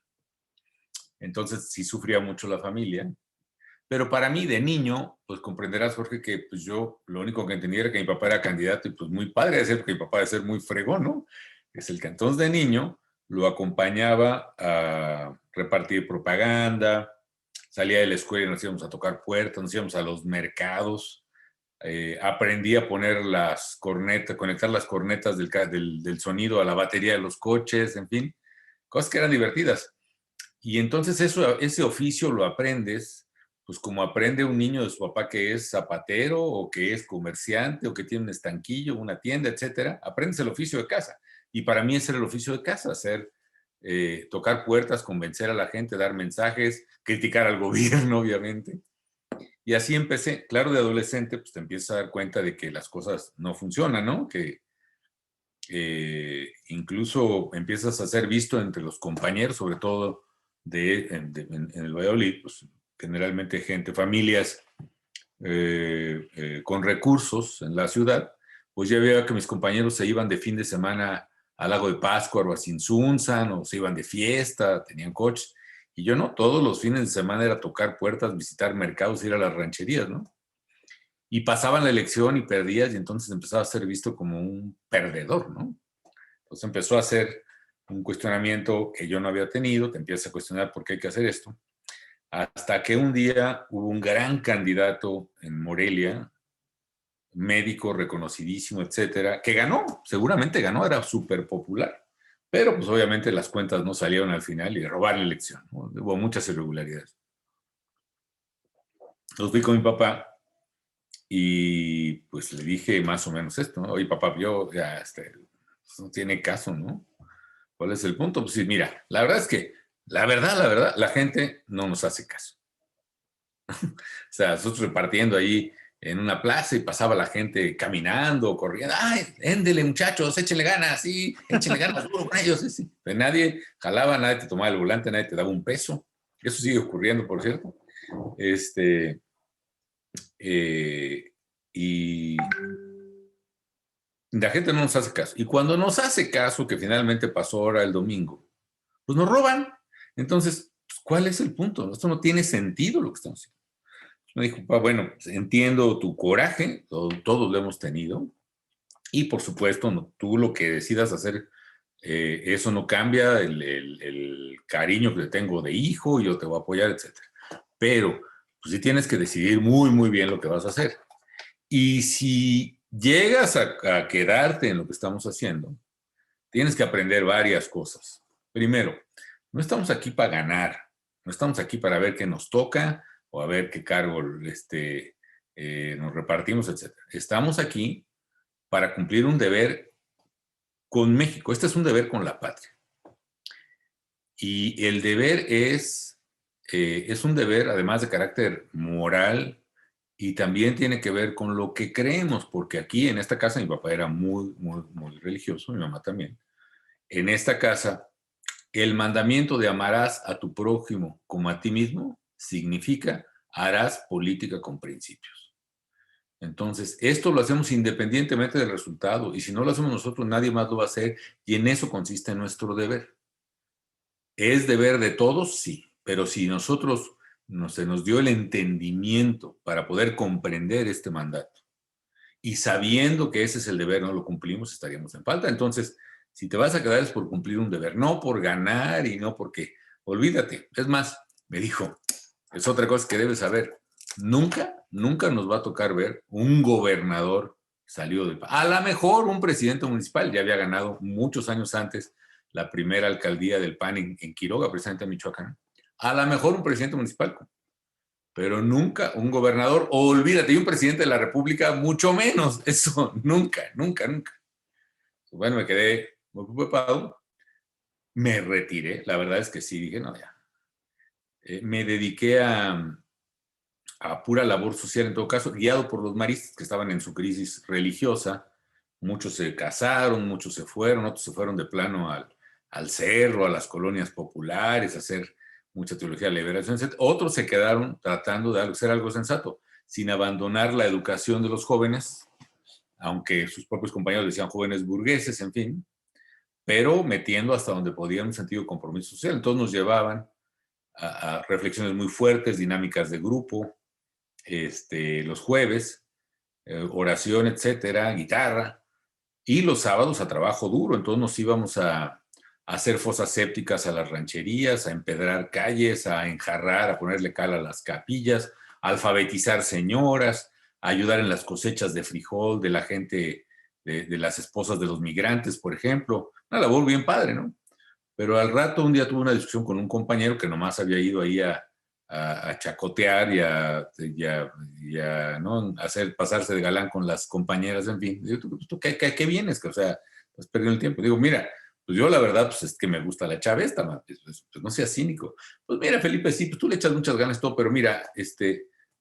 Entonces sí sufría mucho la familia. Pero para mí, de niño, pues comprenderás, Jorge, que pues yo lo único que entendía era que mi papá era candidato y pues muy padre de ser, porque mi papá de ser muy fregón, ¿no? Es el que entonces de niño lo acompañaba a repartir propaganda, salía de la escuela y nos íbamos a tocar puertas, nos íbamos a los mercados, aprendí a poner las cornetas, conectar las cornetas del sonido a la batería de los coches, en fin, cosas que eran divertidas. Y entonces ese oficio lo aprendes, pues como aprende un niño de su papá que es zapatero o que es comerciante o que tiene un estanquillo, una tienda, etcétera. Aprendes el oficio de casa. Y para mí ese era el oficio de casa, tocar puertas, convencer a la gente, dar mensajes, criticar al gobierno, obviamente. Y así empecé. Claro, de adolescente, pues te empiezas a dar cuenta de que las cosas no funcionan, ¿no? Que incluso empiezas a ser visto entre los compañeros, sobre todo en el Valladolid, pues generalmente gente, familias con recursos en la ciudad, pues ya veía que mis compañeros se iban de fin de semana al Lago de Pascua o a Cinzunzan, o se iban de fiesta, tenían coches, y yo no, todos los fines de semana era tocar puertas, visitar mercados, ir a las rancherías, ¿no? Y pasaban la elección y perdías, y entonces empezaba a ser visto como un perdedor, ¿no? Entonces empezó a hacer un cuestionamiento que yo no había tenido, te empiezas a cuestionar por qué hay que hacer esto, hasta que un día hubo un gran candidato en Morelia, médico reconocidísimo, etcétera, que ganó, seguramente ganó, era súper popular, pero pues obviamente las cuentas no salieron al final y robaron la elección, ¿no? Hubo muchas irregularidades. Entonces fui con mi papá y pues le dije más o menos esto, ¿no? Oye, papá, yo ya, no tiene caso, ¿no? ¿Cuál es el punto? Pues sí, mira, la verdad es que, la verdad, la gente no nos hace caso. O sea, nosotros repartiendo ahí en una plaza y pasaba la gente caminando, corriendo. ¡Ay, éndele, muchachos, échenle ganas! Sí, échenle ganas duro con ellos. Sí, sí. Pero nadie jalaba, nadie te tomaba el volante, nadie te daba un peso. Eso sigue ocurriendo, por cierto. Este, eh, y la gente no nos hace caso. Y cuando nos hace caso, que finalmente pasó ahora el domingo, pues nos roban. Entonces, pues, ¿cuál es el punto? Esto no tiene sentido lo que estamos haciendo. Me dijo, bueno, pues, entiendo tu coraje, todos lo hemos tenido, y por supuesto, no, tú lo que decidas hacer, eso no cambia el cariño que te tengo de hijo, yo te voy a apoyar, etcétera. Pero, pues sí tienes que decidir muy, muy bien lo que vas a hacer. Y si llegas a quedarte en lo que estamos haciendo, tienes que aprender varias cosas. Primero, no estamos aquí para ganar, no estamos aquí para ver qué nos toca o a ver qué cargo nos repartimos, etc. Estamos aquí para cumplir un deber con México. Este es un deber con la patria. Y el deber es un deber, además de carácter moral, y también tiene que ver con lo que creemos, porque aquí en esta casa mi papá era muy, muy, muy religioso, mi mamá también. En esta casa el mandamiento de amarás a tu prójimo como a ti mismo significa harás política con principios. Entonces, esto lo hacemos independientemente del resultado y si no lo hacemos nosotros, nadie más lo va a hacer y en eso consiste nuestro deber. ¿Es deber de todos? Sí, pero si nosotros se nos dio el entendimiento para poder comprender este mandato y sabiendo que ese es el deber, no lo cumplimos, estaríamos en falta. Entonces, si te vas a quedar es por cumplir un deber, no por ganar y no porque, olvídate. Es más, me dijo, es otra cosa que debes saber, nunca nos va a tocar ver un gobernador salido del PAN. A lo mejor un presidente municipal ya había ganado muchos años antes la primera alcaldía del PAN en Quiroga, precisamente en Michoacán. A lo mejor un presidente municipal, pero nunca un gobernador, o olvídate, y un presidente de la República, mucho menos, eso, nunca, nunca, nunca. Bueno, me quedé muy preocupado, me retiré, la verdad es que sí, dije, no, ya. Me dediqué a pura labor social, en todo caso, guiado por los maristas que estaban en su crisis religiosa, Muchos se casaron, muchos se fueron, otros se fueron de plano al cerro, a las colonias populares, a hacer mucha teología de liberación, etc. Otros se quedaron tratando de hacer algo sensato, sin abandonar la educación de los jóvenes, aunque sus propios compañeros decían jóvenes burgueses, en fin, pero metiendo hasta donde podían un sentido de compromiso social. Entonces nos llevaban a reflexiones muy fuertes, dinámicas de grupo, los jueves, oración, etcétera, guitarra, y los sábados a trabajo duro. Entonces nos íbamos a hacer fosas sépticas a las rancherías, a empedrar calles, a enjarrar, a ponerle cal a las capillas, a alfabetizar señoras, a ayudar en las cosechas de frijol de la gente, de las esposas de los migrantes, por ejemplo. Una labor bien padre, ¿no? Pero al rato un día tuve una discusión con un compañero que nomás había ido ahí a chacotear y a ¿no? hacer pasarse de galán con las compañeras, en fin. Digo, ¿tú qué vienes? O sea, estás perdiendo el tiempo. Digo, mira, pues yo la verdad, pues es que me gusta la chava esta, pues no seas cínico. Pues mira, Felipe, sí, pues tú le echas muchas ganas todo, pero mira,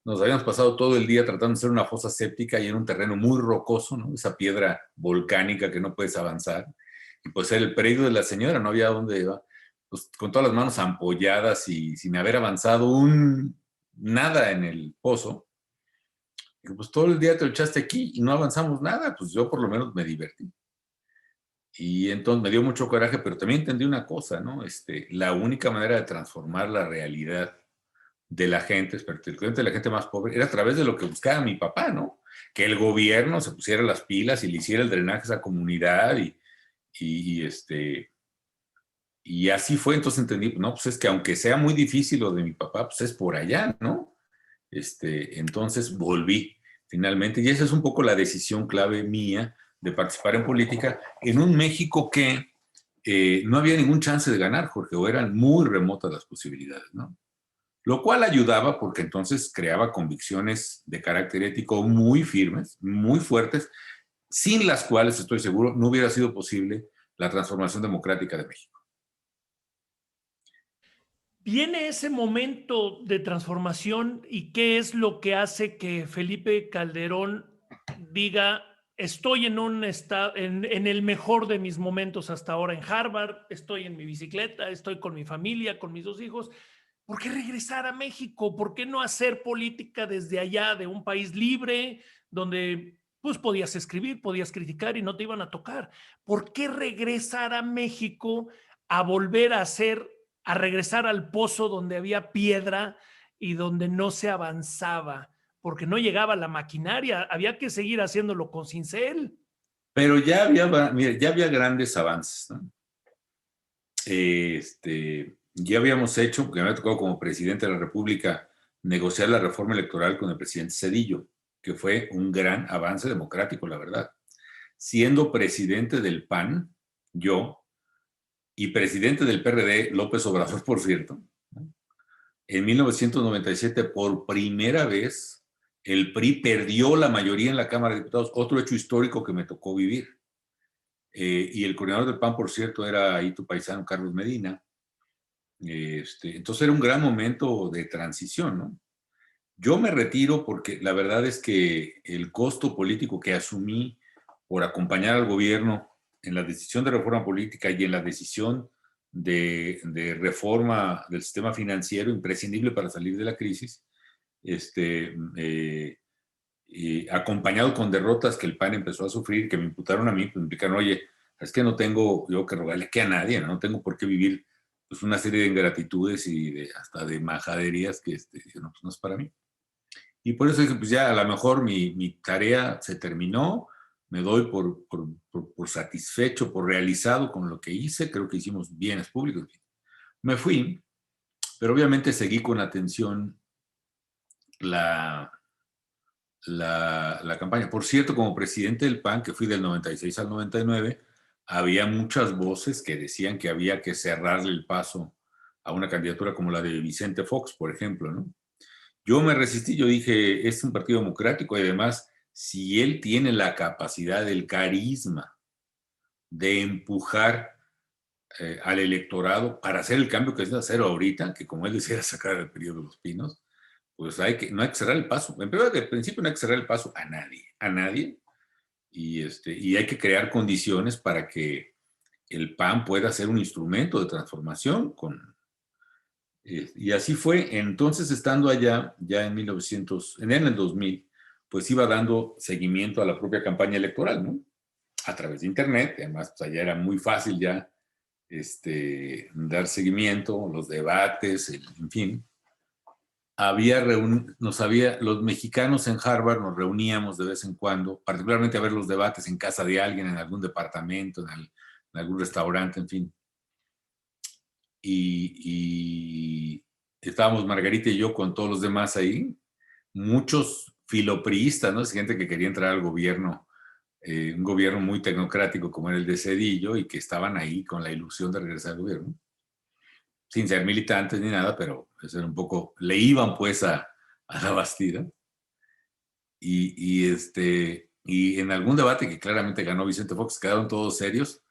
nos habíamos pasado todo el día tratando de hacer una fosa séptica y en un terreno muy rocoso, ¿no? Esa piedra volcánica que no puedes avanzar. Y pues el predio de la señora, no había dónde iba, pues con todas las manos ampolladas y sin haber avanzado nada en el pozo. Y pues todo el día te lo echaste aquí y no avanzamos nada, pues yo por lo menos me divertí. Y entonces me dio mucho coraje, pero también entendí una cosa, ¿no? La única manera de transformar la realidad de la gente, particularmente de la gente más pobre, era a través de lo que buscaba mi papá, ¿no? Que el gobierno se pusiera las pilas y le hiciera el drenaje a esa comunidad y, y así fue. Entonces entendí, no, pues es que aunque sea muy difícil lo de mi papá, pues es por allá, ¿no? Entonces volví finalmente, y esa es un poco la decisión clave mía de participar en política en un México que no había ningún chance de ganar, Jorge, o eran muy remotas las posibilidades, ¿no? Lo cual ayudaba porque entonces creaba convicciones de carácter ético muy firmes, muy fuertes, sin las cuales, estoy seguro, no hubiera sido posible la transformación democrática de México. Viene ese momento de transformación y qué es lo que hace que Felipe Calderón diga, estoy en el mejor de mis momentos hasta ahora en Harvard, estoy en mi bicicleta, estoy con mi familia, con mis dos hijos. ¿Por qué regresar a México? ¿Por qué no hacer política desde allá, de un país libre, donde pues podías escribir, podías criticar y no te iban a tocar? ¿Por qué regresar a México a volver a hacer, a regresar al pozo donde había piedra y donde no se avanzaba? Porque no llegaba la maquinaria, había que seguir haciéndolo con cincel. Pero mira, ya había grandes avances, ¿no? Ya habíamos hecho, porque me había tocado como presidente de la República negociar la reforma electoral con el presidente Zedillo, que fue un gran avance democrático, la verdad. Siendo presidente del PAN, yo, y presidente del PRD, López Obrador, por cierto, ¿no? En 1997, por primera vez, el PRI perdió la mayoría en la Cámara de Diputados, otro hecho histórico que me tocó vivir. Y el coordinador del PAN, por cierto, era ahí tu paisano, Carlos Medina. Entonces era un gran momento de transición, ¿no? Yo me retiro porque la verdad es que el costo político que asumí por acompañar al gobierno en la decisión de reforma política y en la decisión de reforma del sistema financiero imprescindible para salir de la crisis, acompañado con derrotas que el PAN empezó a sufrir, que me imputaron a mí, pues me implicaron, oye, es que no tengo yo que rogarle aquí a nadie, no tengo por qué vivir pues una serie de ingratitudes y hasta de majaderías que no, pues no es para mí. Y por eso dije, pues ya a lo mejor mi tarea se terminó, me doy por satisfecho, por realizado con lo que hice, creo que hicimos bienes públicos. Me fui, pero obviamente seguí con atención la campaña. Por cierto, como presidente del PAN, que fui del 96 al 99, había muchas voces que decían que había que cerrarle el paso a una candidatura como la de Vicente Fox, por ejemplo, ¿no? Yo me resistí, yo dije, es un partido democrático y además, si él tiene la capacidad, el carisma de empujar al electorado para hacer el cambio que es de hacer ahorita, que como él decía, sacar el periodo de los pinos, pues no hay que cerrar el paso. En principio no hay que cerrar el paso a nadie, y hay que crear condiciones para que el PAN pueda ser un instrumento de transformación. Y así fue. Entonces, estando allá, ya en el 2000, pues iba dando seguimiento a la propia campaña electoral, ¿no? A través de Internet. Además, pues allá era muy fácil ya dar seguimiento, los debates, en fin. Los mexicanos en Harvard nos reuníamos de vez en cuando, particularmente a ver los debates en casa de alguien, en algún departamento, en algún restaurante, en fin. Y estábamos Margarita y yo con todos los demás ahí, muchos filopriistas, ¿no? Es gente que quería entrar al gobierno, un gobierno muy tecnocrático como era el de Zedillo, y que estaban ahí con la ilusión de regresar al gobierno, sin ser militantes ni nada, pero eso era un poco, le iban pues a la Bastida. Y en algún debate que claramente ganó Vicente Fox, quedaron todos serios.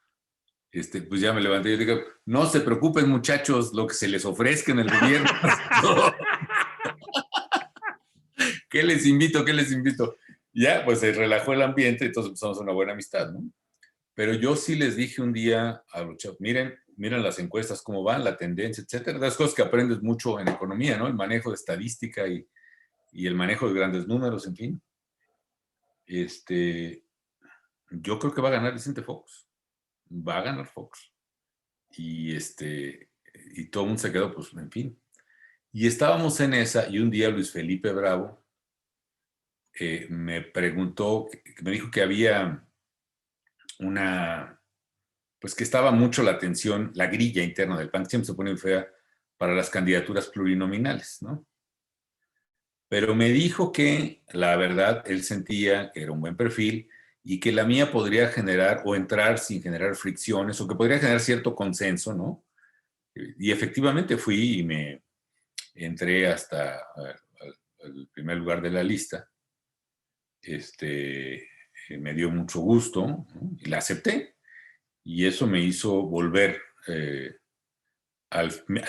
Pues ya me levanté y digo, no se preocupen muchachos, lo que se les ofrezca en el gobierno. ¿Qué les invito? ¿Qué les invito? Ya, pues se relajó el ambiente, entonces empezamos una buena amistad, ¿no? Pero yo sí les dije un día a los chavos, miren las encuestas, cómo van, la tendencia, etcétera. Las cosas que aprendes mucho en economía, ¿no? El manejo de estadística y el manejo de grandes números, en fin. Yo creo que va a ganar Vicente Fox. Va a ganar Fox. Y todo el mundo se quedó, pues, en fin. Y estábamos en esa, y un día Luis Felipe Bravo me preguntó, me dijo que había pues que estaba mucho la tensión, la grilla interna del PAN, que siempre se pone muy fea para las candidaturas plurinominales, ¿no? Pero me dijo que, la verdad, él sentía que era un buen perfil y que la mía podría generar o entrar sin generar fricciones, o que podría generar cierto consenso, ¿no? Y efectivamente fui y me entré hasta el primer lugar de la lista. Me dio mucho gusto, ¿no? Y la acepté. Y eso me hizo volver.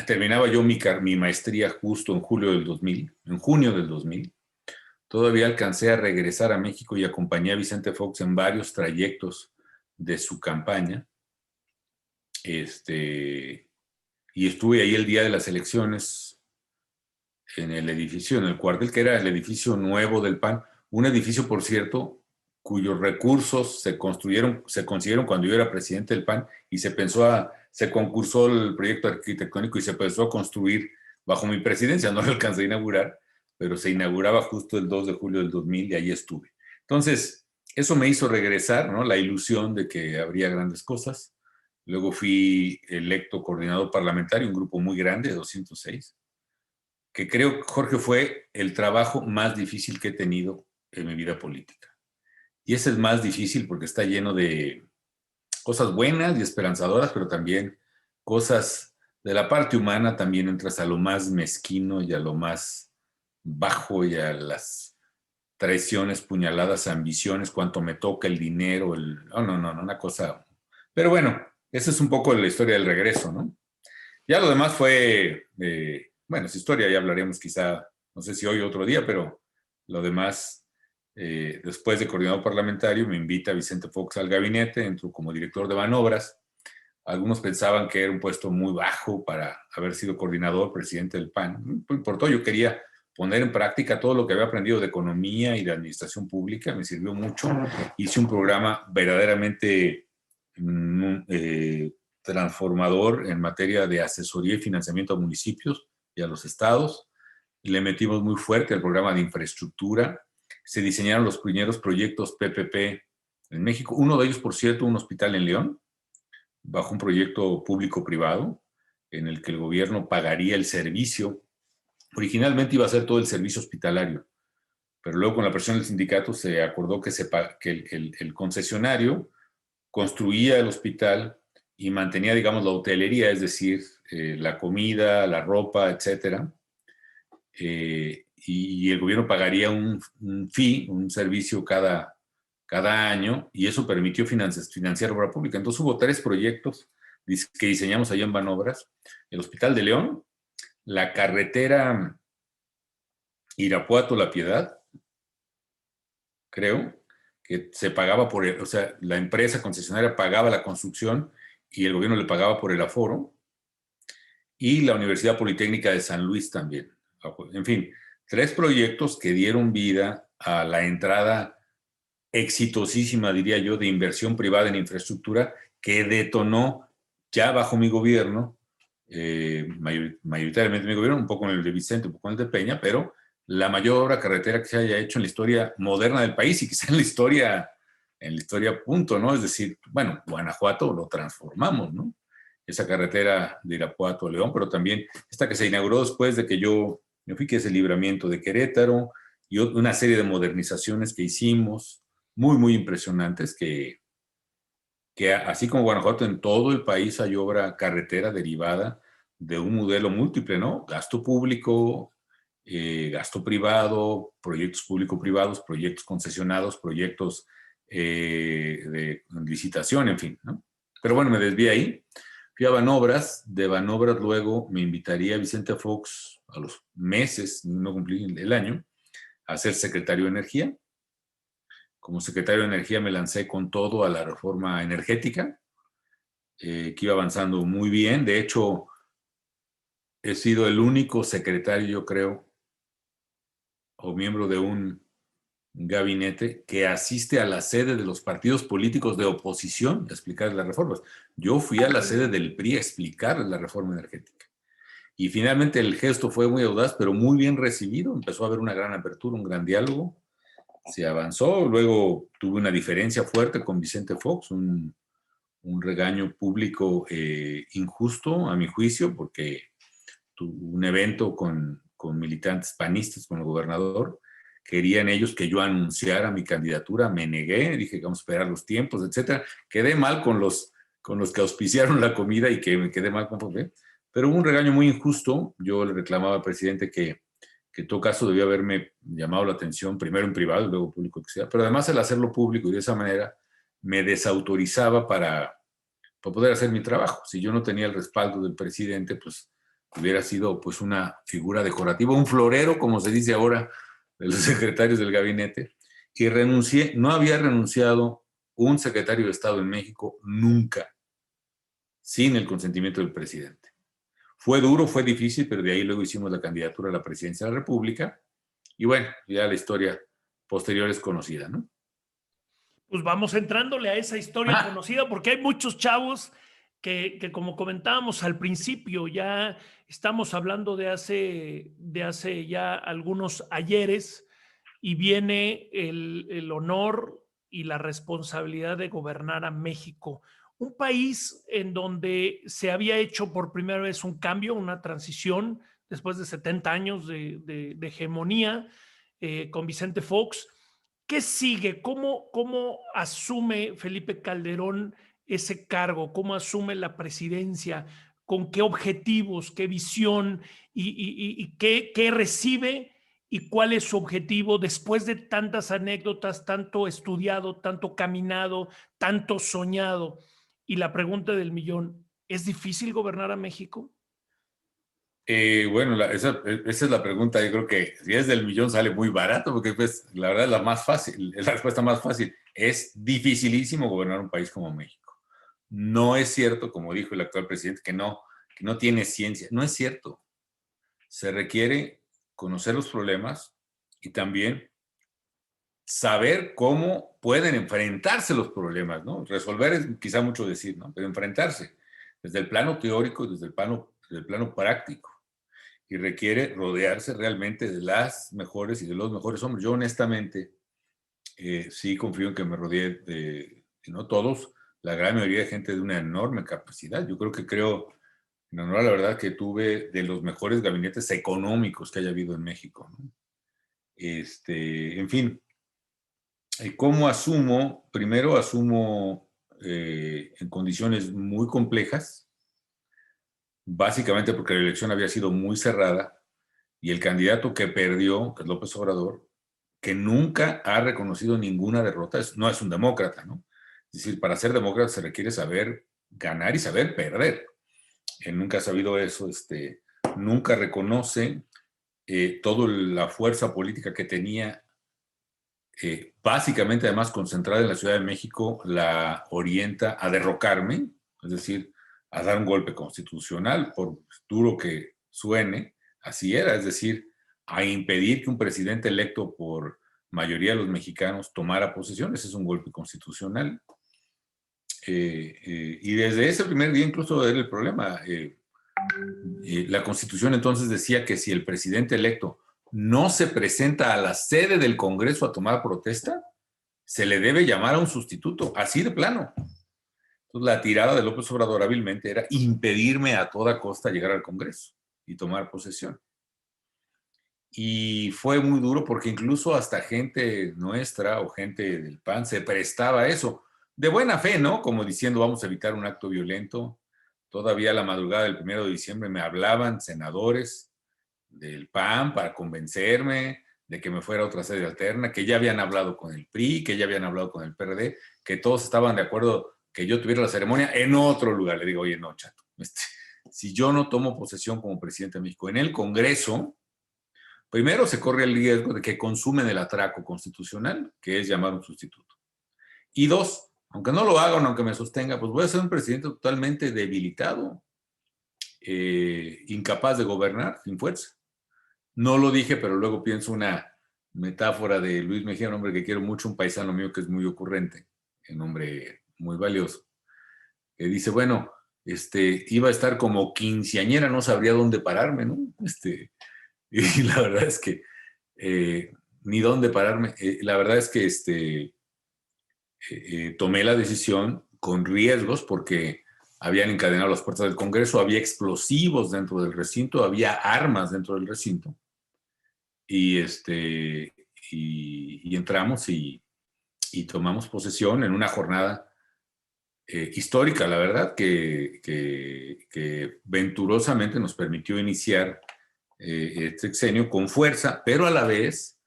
Terminaba yo mi maestría justo en junio del 2000. Todavía alcancé a regresar a México y acompañé a Vicente Fox en varios trayectos de su campaña. Y estuve ahí el día de las elecciones en el edificio, en el cuartel, que era el edificio nuevo del PAN. Un edificio, por cierto, cuyos recursos se consiguieron cuando yo era presidente del PAN, y se concursó el proyecto arquitectónico y se empezó a construir bajo mi presidencia. No lo alcancé a inaugurar, pero se inauguraba justo el 2 de julio del 2000 y ahí estuve. Entonces, eso me hizo regresar, ¿no? La ilusión de que habría grandes cosas. Luego fui electo coordinador parlamentario, un grupo muy grande, 206, que creo, Jorge, fue el trabajo más difícil que he tenido en mi vida política. Y ese es más difícil porque está lleno de cosas buenas y esperanzadoras, pero también cosas de la parte humana. También entras a lo más mezquino y a lo más bajo y a las traiciones, puñaladas, ambiciones, cuánto me toca el dinero, no, una cosa. Pero bueno, esa es un poco la historia del regreso, ¿no? Ya lo demás fue, bueno, esa historia ya hablaremos quizá, no sé si hoy o otro día, pero lo demás, después de coordinador parlamentario, me invita Vicente Fox al gabinete, entro como director de Banobras. Algunos pensaban que era un puesto muy bajo para haber sido coordinador, presidente del PAN. No importó, yo quería poner en práctica todo lo que había aprendido de economía y de administración pública, me sirvió mucho. Hice un programa verdaderamente transformador en materia de asesoría y financiamiento a municipios y a los estados. Le metimos muy fuerte al programa de infraestructura. Se diseñaron los primeros proyectos PPP en México. Uno de ellos, por cierto, un hospital en León, bajo un proyecto público-privado, en el que el gobierno pagaría el servicio. Originalmente iba a ser todo el servicio hospitalario, pero luego con la presión del sindicato se acordó que el concesionario construía el hospital y mantenía, digamos, la hotelería, es decir, la comida, la ropa, etcétera. Y el gobierno pagaría un fee, un servicio cada año, y eso permitió financiar obra pública. Entonces hubo 3 proyectos que diseñamos allá en Banobras: el Hospital de León, la carretera Irapuato-La Piedad, creo, que se pagaba o sea, la empresa concesionaria pagaba la construcción y el gobierno le pagaba por el aforo, y la Universidad Politécnica de San Luis también. En fin, 3 proyectos que dieron vida a la entrada exitosísima, diría yo, de inversión privada en infraestructura, que detonó ya bajo mi gobierno, mayoritariamente mi gobierno, un poco en el de Vicente, un poco en el de Peña, pero la mayor obra carretera que se haya hecho en la historia moderna del país y quizá en la historia punto, ¿no? Es decir, bueno, Guanajuato lo transformamos, ¿no? Esa carretera de Irapuato a León, pero también esta que se inauguró después de que yo me fui, que es el libramiento de Querétaro, y una serie de modernizaciones que hicimos, muy impresionantes, que así como Guanajuato, en todo el país hay obra carretera derivada de un modelo múltiple, ¿no? Gasto público, gasto privado, proyectos público-privados, proyectos concesionados, proyectos de licitación, en fin, ¿no? Pero bueno, me desvié ahí. Fui a Banobras, de Banobras luego me invitaría Vicente Fox a los meses, no cumplí el año, a ser secretario de Energía. Como secretario de Energía me lancé con todo a la reforma energética, que iba avanzando muy bien. De hecho, he sido el único secretario, yo creo, o miembro de un gabinete que asiste a la sede de los partidos políticos de oposición a explicar las reformas. Yo fui a la sede del PRI a explicar la reforma energética. Y finalmente el gesto fue muy audaz, pero muy bien recibido. Empezó a haber una gran apertura, un gran diálogo. Se avanzó. Luego tuve una diferencia fuerte con Vicente Fox, un regaño público injusto, a mi juicio, porque tuvo un evento con militantes panistas, con el gobernador. Querían ellos que yo anunciara mi candidatura, me negué, dije que vamos a esperar los tiempos, etcétera. Quedé mal con los que auspiciaron la comida y que me quedé mal con Fox, pero hubo un regaño muy injusto. Yo le reclamaba al presidente que en todo caso debía haberme llamado la atención, primero en privado y luego público, que sea, pero además al hacerlo público y de esa manera me desautorizaba para poder hacer mi trabajo. Si yo no tenía el respaldo del presidente, pues hubiera sido pues una figura decorativa, un florero, como se dice ahora, de los secretarios del gabinete, y renuncié. No había renunciado un secretario de Estado en México nunca, sin el consentimiento del presidente. Fue duro, fue difícil, pero de ahí luego hicimos la candidatura a la presidencia de la República, y bueno, ya la historia posterior es conocida, ¿no? Pues vamos entrándole a esa historia conocida, porque hay muchos chavos que como comentábamos al principio, ya estamos hablando de hace ya algunos ayeres, y viene el honor y la responsabilidad de gobernar a México, un país en donde se había hecho por primera vez un cambio, una transición, después de 70 años de hegemonía, con Vicente Fox. ¿Qué sigue? ¿Cómo asume Felipe Calderón ese cargo? ¿Cómo asume la presidencia? ¿Con qué objetivos, qué visión y qué recibe? ¿Y cuál es su objetivo después de tantas anécdotas, tanto estudiado, tanto caminado, tanto soñado? Y la pregunta del millón, ¿es difícil gobernar a México? Bueno, esa es la pregunta. Yo creo que si es del millón sale muy barato, porque pues la verdad es la más fácil, es la respuesta más fácil. Es dificilísimo gobernar un país como México. No es cierto, como dijo el actual presidente, que no tiene ciencia. No es cierto. Se requiere conocer los problemas y también saber cómo pueden enfrentarse los problemas, ¿no? Resolver es quizá mucho decir, ¿no? Pero enfrentarse desde el plano teórico y desde el plano práctico. Y requiere rodearse realmente de las mejores y de los mejores hombres. Yo honestamente sí confío en que me rodeé de, si no todos, la gran mayoría de gente de una enorme capacidad. Yo creo, en honor a la verdad, que tuve de los mejores gabinetes económicos que haya habido en México, ¿no? En fin, ¿cómo asumo? Primero asumo en condiciones muy complejas, básicamente porque la elección había sido muy cerrada y el candidato que perdió, que es López Obrador, que nunca ha reconocido ninguna derrota, no es un demócrata, ¿no? Es decir, para ser demócrata se requiere saber ganar y saber perder. Él nunca ha sabido eso, nunca reconoce toda la fuerza política que tenía básicamente además concentrada en la Ciudad de México, la orienta a derrocarme, es decir, a dar un golpe constitucional, por duro que suene, así era, es decir, a impedir que un presidente electo por mayoría de los mexicanos tomara posesión. Ese es un golpe constitucional. Y desde ese primer día incluso era el problema. La Constitución entonces decía que si el presidente electo no se presenta a la sede del Congreso a tomar protesta, se le debe llamar a un sustituto, así de plano. Entonces, la tirada de López Obrador hábilmente era impedirme a toda costa llegar al Congreso y tomar posesión. Y fue muy duro porque incluso hasta gente nuestra o gente del PAN se prestaba a eso, de buena fe, ¿no? Como diciendo, vamos a evitar un acto violento. Todavía a la madrugada del 1 de diciembre me hablaban senadores del PAN para convencerme de que me fuera a otra sede alterna, que ya habían hablado con el PRI, que ya habían hablado con el PRD, que todos estaban de acuerdo que yo tuviera la ceremonia en otro lugar. Le digo, oye, no, chato, si yo no tomo posesión como presidente de México en el Congreso, primero se corre el riesgo de que consumen el atraco constitucional, que es llamar a un sustituto. Y dos, aunque no lo hagan, aunque me sostenga, pues voy a ser un presidente totalmente debilitado, incapaz de gobernar, sin fuerza. No lo dije, pero luego pienso una metáfora de Luis Mejía, un hombre que quiero mucho, un paisano mío que es muy ocurrente, un hombre muy valioso, que dice, bueno, iba a estar como quinceañera, no sabría dónde pararme, ¿no? Y la verdad es que ni dónde pararme. La verdad es que tomé la decisión con riesgos porque habían encadenado las puertas del Congreso, había explosivos dentro del recinto, había armas dentro del recinto. Y entramos y tomamos posesión en una jornada histórica, la verdad, que venturosamente nos permitió iniciar este sexenio con fuerza, pero a la vez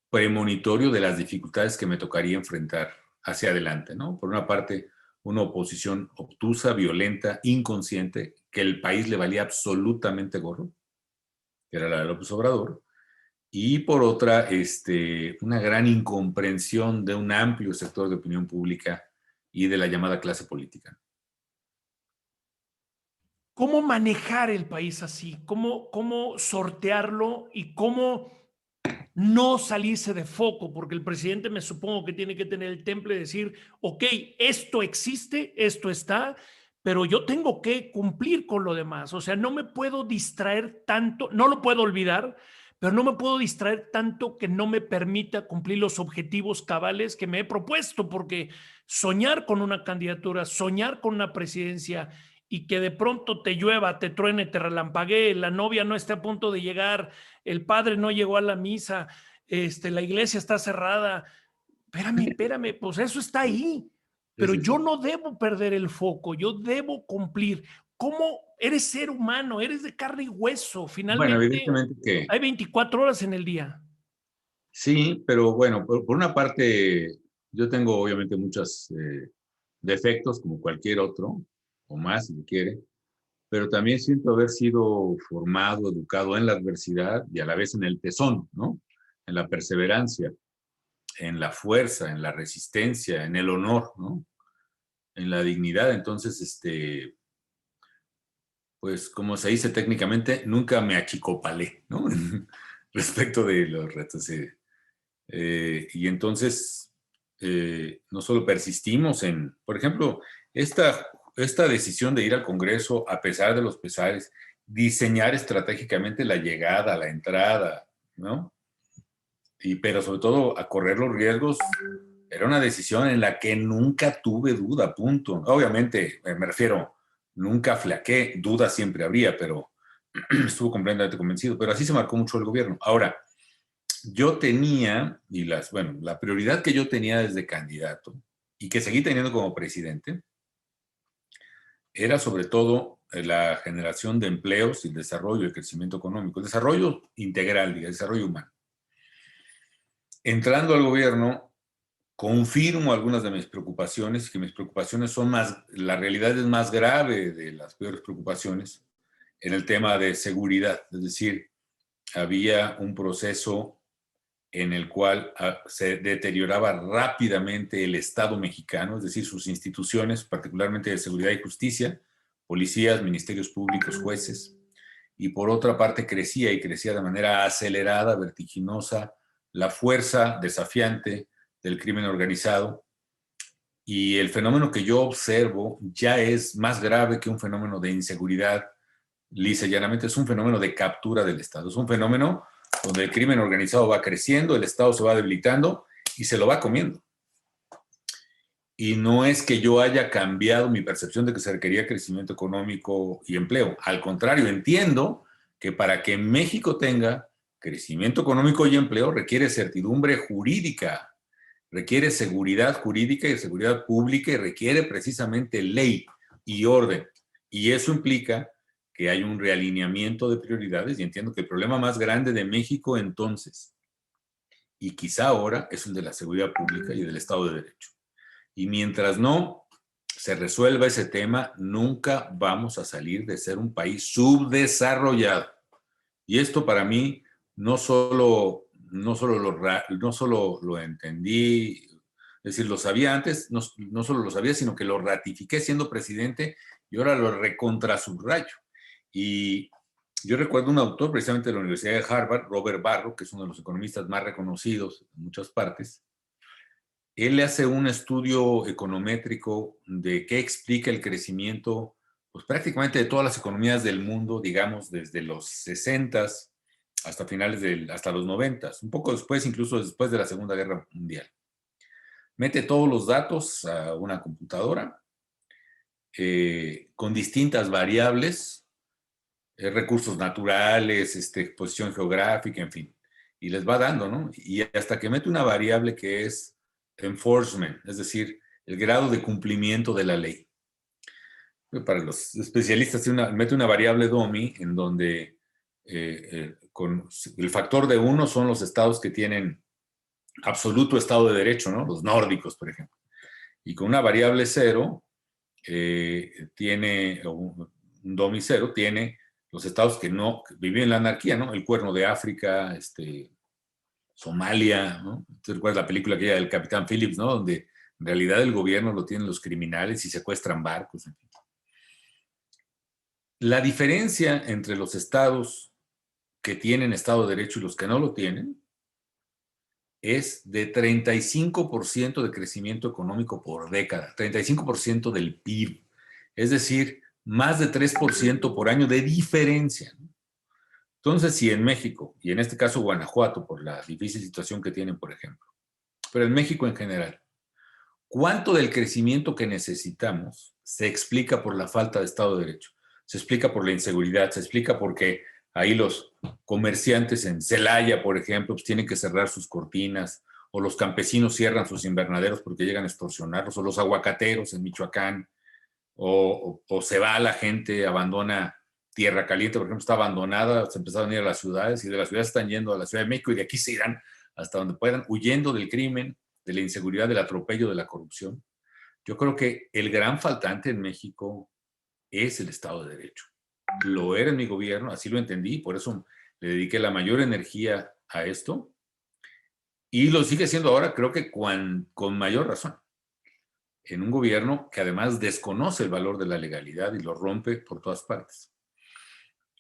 premonitorio de las dificultades que me tocaría enfrentar hacia adelante, ¿no? Por una parte, una oposición obtusa, violenta, inconsciente, que el país le valía absolutamente gorro, que era la de López Obrador, y por otra, una gran incomprensión de un amplio sector de opinión pública y de la llamada clase política. ¿Cómo manejar el país así? ¿Cómo sortearlo y cómo no salirse de foco? Porque el presidente me supongo que tiene que tener el temple y decir, ok, esto existe, esto está, pero yo tengo que cumplir con lo demás. O sea, no me puedo distraer tanto, no lo puedo olvidar, pero no me puedo distraer tanto que no me permita cumplir los objetivos cabales que me he propuesto, porque soñar con una candidatura, soñar con una presidencia y que de pronto te llueva, te truene, te relampaguee, la novia no esté a punto de llegar, el padre no llegó a la misa, la iglesia está cerrada. Espérame, pues eso está ahí. Pero yo no debo perder el foco, yo debo cumplir. ¿Cómo eres ser humano? Eres de carne y hueso. Bueno, Finalmente, evidentemente que hay 24 horas en el día. sí, pero bueno, por una parte, yo tengo obviamente muchos defectos como cualquier otro, o más si se quiere, pero también siento haber sido formado, educado en la adversidad y a la vez en el tesón, ¿no? En la perseverancia, en la fuerza, en la resistencia, en el honor, ¿no? En la dignidad. Entonces, pues como se dice técnicamente, nunca me achicopalé, ¿no? Respecto de los retos. Y entonces, no solo persistimos en, por ejemplo, esta decisión de ir al Congreso, a pesar de los pesares, diseñar estratégicamente la llegada, la entrada, ¿no? Pero sobre todo a correr los riesgos, era una decisión en la que nunca tuve duda, punto. Obviamente, me refiero, nunca flaqueé, duda siempre habría, pero estuve completamente convencido. Pero así se marcó mucho el gobierno. Ahora, yo tenía, bueno, la prioridad que yo tenía desde candidato y que seguí teniendo como presidente, era sobre todo la generación de empleos y el desarrollo, el crecimiento económico, el desarrollo integral, el desarrollo humano. Entrando al gobierno, confirmo algunas de mis preocupaciones, que mis preocupaciones son más, la realidad es más grave de las peores preocupaciones en el tema de seguridad. Es decir, había un proceso en el cual se deterioraba rápidamente el Estado mexicano, es decir, sus instituciones, particularmente de seguridad y justicia, policías, ministerios públicos, jueces, y por otra parte crecía y crecía de manera acelerada, vertiginosa, la fuerza desafiante del crimen organizado. Y el fenómeno que yo observo ya es más grave que un fenómeno de inseguridad, lisa y llanamente es un fenómeno de captura del Estado, es un fenómeno donde el crimen organizado va creciendo, el Estado se va debilitando y se lo va comiendo. Y no es que yo haya cambiado mi percepción de que se requería crecimiento económico y empleo. Al contrario, entiendo que para que México tenga crecimiento económico y empleo requiere certidumbre jurídica, requiere seguridad jurídica y seguridad pública y requiere precisamente ley y orden. Y eso implica que hay un realineamiento de prioridades y entiendo que el problema más grande de México entonces, y quizá ahora, es el de la seguridad pública y del Estado de Derecho. Y mientras no se resuelva ese tema, nunca vamos a salir de ser un país subdesarrollado. Y esto para mí no solo lo entendí, es decir, lo sabía antes, no solo lo sabía, sino que lo ratifiqué siendo presidente y ahora lo recontrasubrayo. Y yo recuerdo un autor precisamente de la Universidad de Harvard, Robert Barro, que es uno de los economistas más reconocidos en muchas partes. Él hace un estudio econométrico de qué explica el crecimiento, pues prácticamente de todas las economías del mundo, digamos, desde los 60s hasta hasta los 90s, un poco después, incluso después de la Segunda Guerra Mundial. Mete todos los datos a una computadora con distintas variables, recursos naturales, posición geográfica, en fin, y les va dando, ¿no? Y hasta que mete una variable que es enforcement, es decir, el grado de cumplimiento de la ley. Para los especialistas, mete una variable DOMI en donde con el factor de 1 son los estados que tienen absoluto Estado de Derecho, ¿no? Los nórdicos, por ejemplo. Y con una variable 0, tiene un DOMI 0, tiene los estados que viven en la anarquía, ¿no? El Cuerno de África, Somalia, ¿no? ¿Te recuerdas la película aquella del Capitán Phillips, ¿no? Donde en realidad el gobierno lo tienen los criminales y secuestran barcos. En fin. La diferencia entre los estados que tienen Estado de Derecho y los que no lo tienen es de 35% de crecimiento económico por década, 35% del PIB, es decir, más de 3% por año de diferencia. Entonces, si en México, y en este caso Guanajuato, por la difícil situación que tienen, por ejemplo, pero en México en general, ¿cuánto del crecimiento que necesitamos se explica por la falta de Estado de Derecho? Se explica por la inseguridad, se explica porque ahí los comerciantes en Celaya, por ejemplo, pues tienen que cerrar sus cortinas, o los campesinos cierran sus invernaderos porque llegan a extorsionarlos, o los aguacateros en Michoacán, o se va la gente, abandona Tierra Caliente, por ejemplo, está abandonada, se empezaron a ir a las ciudades y de las ciudades están yendo a la Ciudad de México y de aquí se irán hasta donde puedan, huyendo del crimen, de la inseguridad, del atropello, de la corrupción. Yo creo que el gran faltante en México es el Estado de Derecho. Lo era en mi gobierno, así lo entendí, por eso le dediqué la mayor energía a esto y lo sigue siendo ahora, creo que con mayor razón, en un gobierno que además desconoce el valor de la legalidad y lo rompe por todas partes.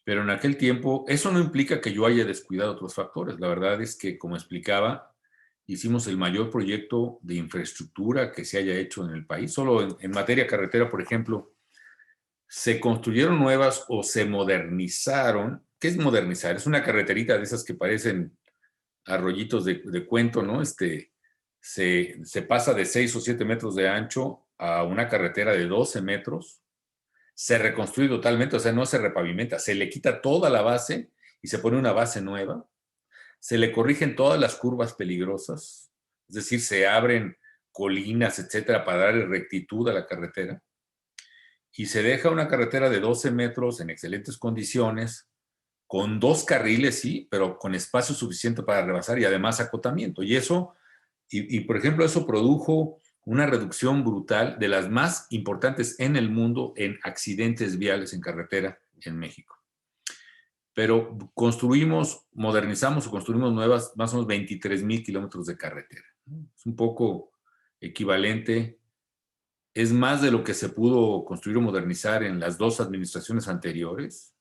Pero en aquel tiempo, eso no implica que yo haya descuidado otros factores. La verdad es que, como explicaba, hicimos el mayor proyecto de infraestructura que se haya hecho en el país. Solo en materia carretera, por ejemplo, se construyeron nuevas o se modernizaron. ¿Qué es modernizar? Es una carreterita de esas que parecen arroyitos de cuento, ¿no? Se pasa de 6 o 7 metros de ancho a una carretera de 12 metros. Se reconstruye totalmente, o sea, no se repavimenta, se le quita toda la base y se pone una base nueva. Se le corrigen todas las curvas peligrosas, es decir, se abren colinas, etcétera, para darle rectitud a la carretera. Y se deja una carretera de 12 metros en excelentes condiciones, con 2 carriles, sí, pero con espacio suficiente para rebasar y además acotamiento. Y eso, por ejemplo, eso produjo una reducción brutal de las más importantes en el mundo en accidentes viales en carretera en México. pero modernizamos o construimos nuevas, más o menos 23,000 kilómetros de carretera. Es un poco equivalente, es más de lo que se pudo construir o modernizar en las 2 administraciones anteriores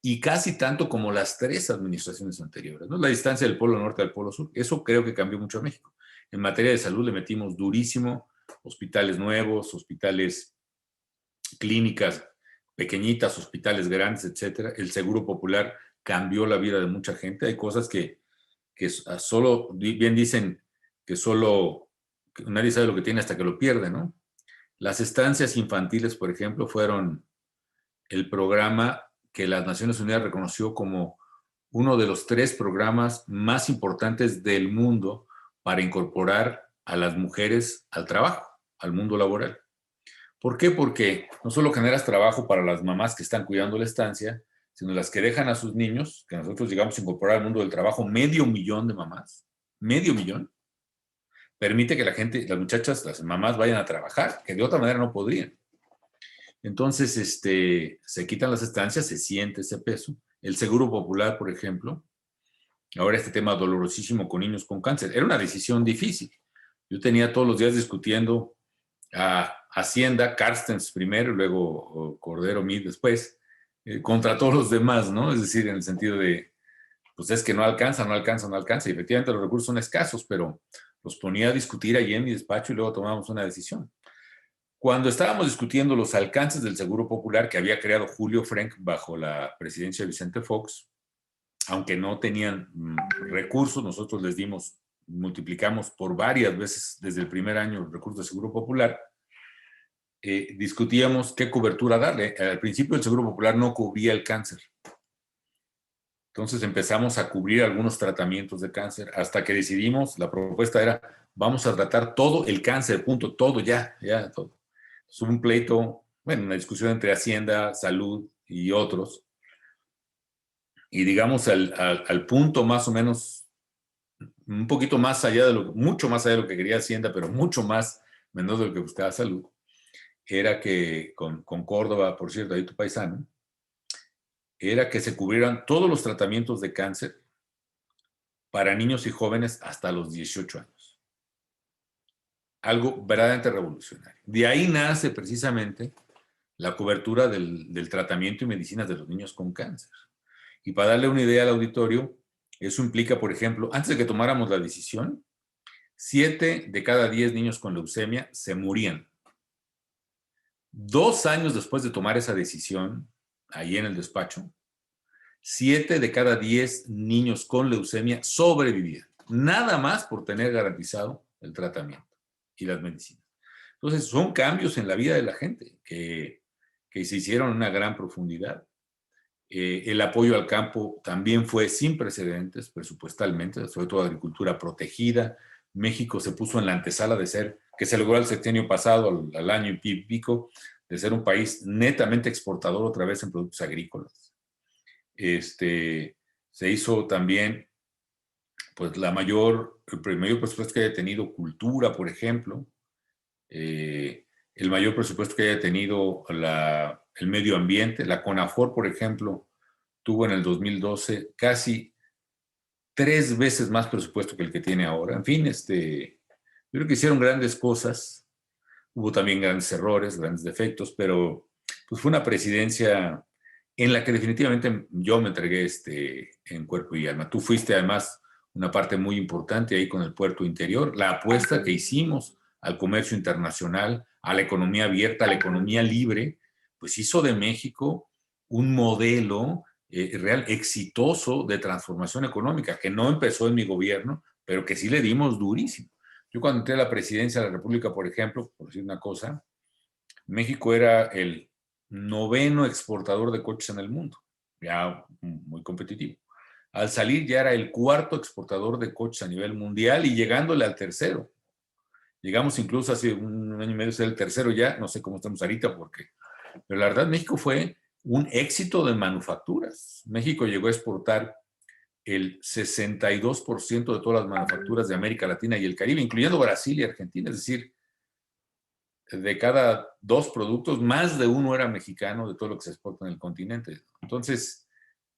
y casi tanto como las 3 administraciones anteriores, ¿no? La distancia del Polo Norte al Polo Sur, eso creo que cambió mucho a México. En materia de salud le metimos durísimo, hospitales nuevos, hospitales, clínicas pequeñitas, hospitales grandes, etcétera. El Seguro Popular cambió la vida de mucha gente. Hay cosas que solo, bien dicen que solo que nadie sabe lo que tiene hasta que lo pierde, ¿no? Las estancias infantiles, por ejemplo, fueron el programa que las Naciones Unidas reconoció como uno de los 3 programas más importantes del mundo para incorporar a las mujeres al trabajo, al mundo laboral. ¿Por qué? Porque no solo generas trabajo para las mamás que están cuidando la estancia, sino las que dejan a sus niños, que nosotros llegamos a incorporar al mundo del trabajo 500,000 de mamás, 500,000, permite que la gente, las muchachas, las mamás vayan a trabajar, que de otra manera no podrían. Entonces, se quitan las estancias, se siente ese peso. El Seguro Popular, por ejemplo, ahora este tema dolorosísimo con niños con cáncer, era una decisión difícil. Yo tenía todos los días discutiendo a Hacienda, Carstens primero, luego Cordero Meade después, contra todos los demás, ¿no? Es decir, en el sentido de, pues es que no alcanza, no alcanza, no alcanza. Y efectivamente los recursos son escasos, pero los ponía a discutir allí en mi despacho y luego tomábamos una decisión. Cuando estábamos discutiendo los alcances del Seguro Popular que había creado Julio Frenk bajo la presidencia de Vicente Fox, aunque no tenían recursos, nosotros les dimos, multiplicamos por varias veces desde el primer año los recursos del Seguro Popular, discutíamos qué cobertura darle. Al principio el Seguro Popular no cubría el cáncer. Entonces empezamos a cubrir algunos tratamientos de cáncer hasta que decidimos, la propuesta era, vamos a tratar todo el cáncer, punto, todo, ya, todo. Hubo un pleito, bueno, una discusión entre Hacienda, Salud y otros, y digamos al punto más o menos, un poquito más allá de mucho más allá de lo que quería Hacienda, pero mucho más menos de lo que buscaba Salud, era que con Córdoba, por cierto, ahí tu paisano, era que se cubrieran todos los tratamientos de cáncer para niños y jóvenes hasta los 18 años. Algo verdaderamente revolucionario. De ahí nace precisamente la cobertura del tratamiento y medicinas de los niños con cáncer. Y para darle una idea al auditorio, eso implica, por ejemplo, antes de que tomáramos la decisión, 7 de cada 10 niños con leucemia se morían. 2 años después de tomar esa decisión, ahí en el despacho, 7 de cada 10 niños con leucemia sobrevivían, nada más por tener garantizado el tratamiento y las medicinas. Entonces, son cambios en la vida de la gente que se hicieron en una gran profundidad. El apoyo al campo también fue sin precedentes presupuestalmente, sobre todo agricultura protegida. México se puso en la antesala de ser, que se logró el sexenio pasado, al año y pico, de ser un país netamente exportador otra vez en productos agrícolas. Se hizo también, pues, el mayor presupuesto que haya tenido cultura, por ejemplo, el mayor presupuesto que haya tenido el medio ambiente. La CONAFOR, por ejemplo, tuvo en el 2012 casi 3 veces más presupuesto que el que tiene ahora. En fin, yo creo que hicieron grandes cosas. Hubo también grandes errores, grandes defectos, pero pues fue una presidencia en la que definitivamente yo me entregué en cuerpo y alma. Tú fuiste además una parte muy importante ahí con el puerto interior, la apuesta que hicimos al comercio internacional, a la economía abierta, a la economía libre, pues hizo de México un modelo real exitoso de transformación económica, que no empezó en mi gobierno, pero que sí le dimos durísimo. Yo cuando entré a la presidencia de la República, por ejemplo, por decir una cosa, México era el 9º exportador de coches en el mundo, ya muy competitivo. Al salir ya era el 4º exportador de coches a nivel mundial y llegándole al 3º. Llegamos incluso hace un año y medio a ser el 3º ya, no sé cómo estamos ahorita, pero la verdad México fue un éxito de manufacturas. México llegó a exportar el 62% de todas las manufacturas de América Latina y el Caribe, incluyendo Brasil y Argentina, es decir, de cada 2 productos, más de uno era mexicano de todo lo que se exporta en el continente. Entonces,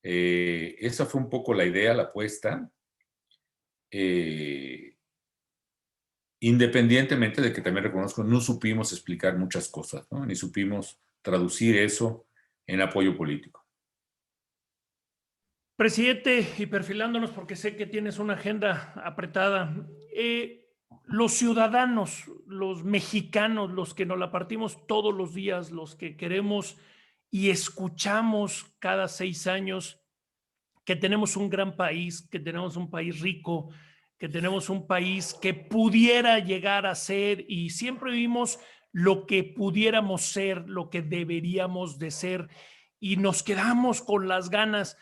Esa fue un poco la idea, la apuesta, independientemente de que también reconozco, no supimos explicar muchas cosas, ¿no? Ni supimos traducir eso en apoyo político. Presidente, y perfilándonos porque sé que tienes una agenda apretada, los ciudadanos, los mexicanos, los que nos la partimos todos los días, los que queremos y escuchamos cada 6 años que tenemos un gran país, que tenemos un país rico, que tenemos un país que pudiera llegar a ser y siempre vimos lo que pudiéramos ser, lo que deberíamos de ser y nos quedamos con las ganas.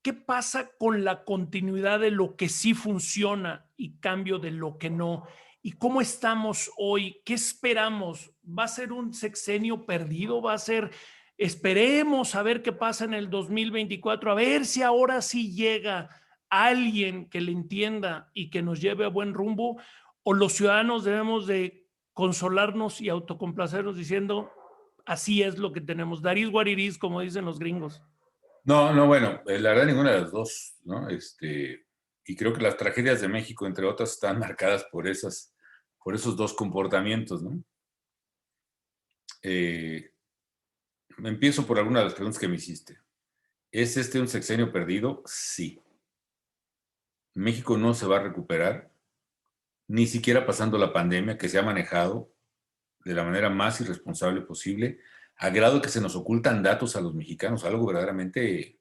¿Qué pasa con la continuidad de lo que sí funciona y cambio de lo que no? ¿Y cómo estamos hoy? ¿Qué esperamos? ¿Va a ser un sexenio perdido? ¿Va a ser, esperemos a ver qué pasa en el 2024, a ver si ahora sí llega alguien que le entienda y que nos lleve a buen rumbo? ¿O los ciudadanos debemos de consolarnos y autocomplacernos diciendo, así es lo que tenemos? That is what it is, como dicen los gringos. No, no, bueno, la verdad ninguna de las dos, ¿no? Y creo que las tragedias de México, entre otras, están marcadas por esos dos comportamientos, ¿no? Empiezo por alguna de las preguntas que me hiciste. ¿Es este un sexenio perdido? Sí. México no se va a recuperar, ni siquiera pasando la pandemia, que se ha manejado de la manera más irresponsable posible, a grado que se nos ocultan datos a los mexicanos, algo verdaderamente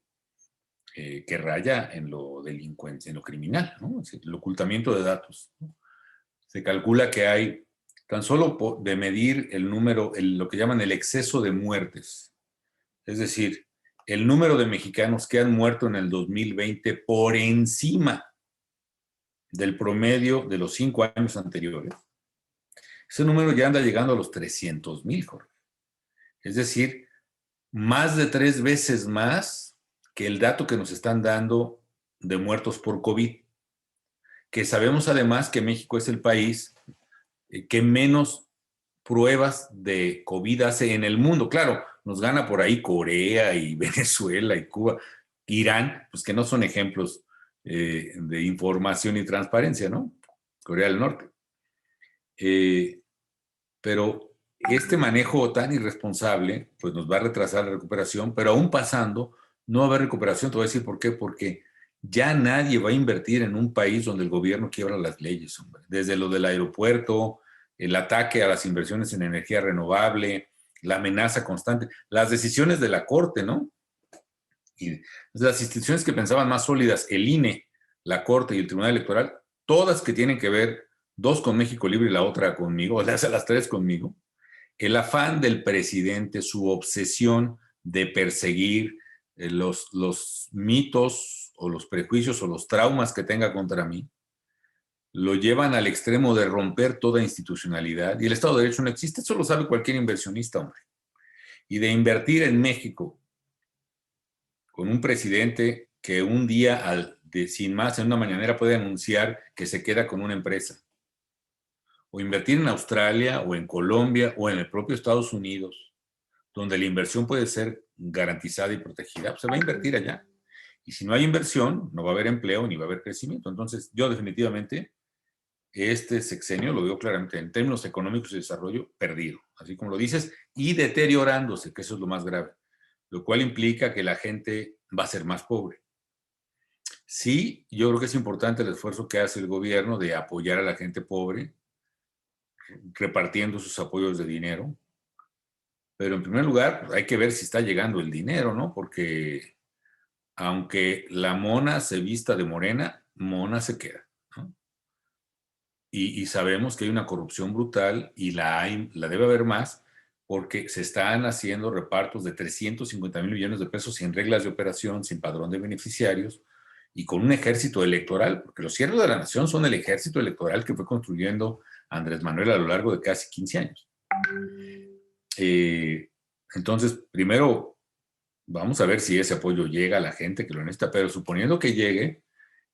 que raya en lo delincuencia, en lo criminal, ¿no? Es decir, el ocultamiento de datos, ¿no? Se calcula que hay, tan solo de medir el número, lo que llaman el exceso de muertes, es decir, el número de mexicanos que han muerto en el 2020 por encima del promedio de los 5 años anteriores, ese número ya anda llegando a los 300,000, Jorge. Es decir, más de 3 veces más que el dato que nos están dando de muertos por COVID, que sabemos además que México es el país que menos pruebas de COVID hace en el mundo. Claro, nos gana por ahí Corea y Venezuela y Cuba, Irán, pues que no son ejemplos de información y transparencia, ¿no? Corea del Norte. Pero este manejo tan irresponsable, pues nos va a retrasar la recuperación, pero aún pasando, no va a haber recuperación. Te voy a decir por qué, porque ya nadie va a invertir en un país donde el gobierno quiebra las leyes, hombre. Desde lo del aeropuerto, el ataque a las inversiones en energía renovable, la amenaza constante, las decisiones de la Corte, ¿no? Y las instituciones que pensaban más sólidas, el INE, la Corte y el Tribunal Electoral, todas que tienen que ver, dos con México Libre y la otra conmigo, o sea, las tres conmigo, el afán del presidente, su obsesión de perseguir los mitos o los prejuicios o los traumas que tenga contra mí, lo llevan al extremo de romper toda institucionalidad. Y el Estado de Derecho no existe, eso lo sabe cualquier inversionista, hombre. Y de invertir en México con un presidente que un día, sin más, en una mañanera puede anunciar que se queda con una empresa. O invertir en Australia o en Colombia o en el propio Estados Unidos, donde la inversión puede ser garantizada y protegida, pues se va a invertir allá. Y si no hay inversión, no va a haber empleo ni va a haber crecimiento. Entonces, yo definitivamente este sexenio lo veo claramente en términos económicos y desarrollo perdido, así como lo dices, y deteriorándose, que eso es lo más grave, lo cual implica que la gente va a ser más pobre. Sí, yo creo que es importante el esfuerzo que hace el gobierno de apoyar a la gente pobre, repartiendo sus apoyos de dinero, pero en primer lugar pues hay que ver si está llegando el dinero, ¿no? Porque aunque la mona se vista de morena, mona se queda, ¿no? Y sabemos que hay una corrupción brutal y la debe haber más porque se están haciendo repartos de 350,000 millones de pesos sin reglas de operación, sin padrón de beneficiarios y con un ejército electoral, porque los cierres de la nación son el ejército electoral que fue construyendo Andrés Manuel a lo largo de casi 15 años. Entonces, primero, vamos a ver si ese apoyo llega a la gente que lo necesita, pero suponiendo que llegue,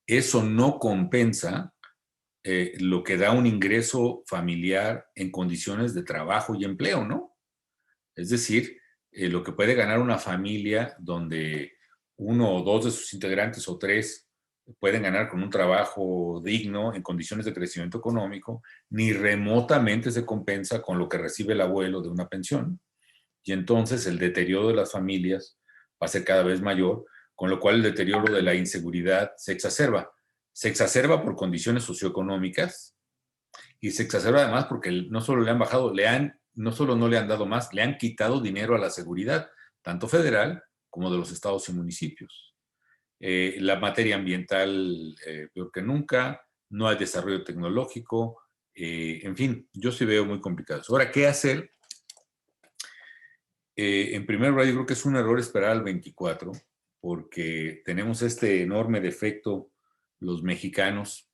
eso no compensa lo que da un ingreso familiar en condiciones de trabajo y empleo, ¿no? Es decir, lo que puede ganar una familia donde uno o dos de sus integrantes o tres pueden ganar con un trabajo digno en condiciones de crecimiento económico, ni remotamente se compensa con lo que recibe el abuelo de una pensión. Y entonces el deterioro de las familias va a ser cada vez mayor, con lo cual el deterioro de la inseguridad se exacerba. Se exacerba por condiciones socioeconómicas y se exacerba además porque no solo le han bajado, no solo no le han dado más, le han quitado dinero a la seguridad, tanto federal como de los estados y municipios. La materia ambiental peor que nunca, no hay desarrollo tecnológico, en fin, yo sí veo muy complicado. Ahora, ¿qué hacer? En primer lugar, yo creo que es un error esperar al 24, porque tenemos este enorme defecto los mexicanos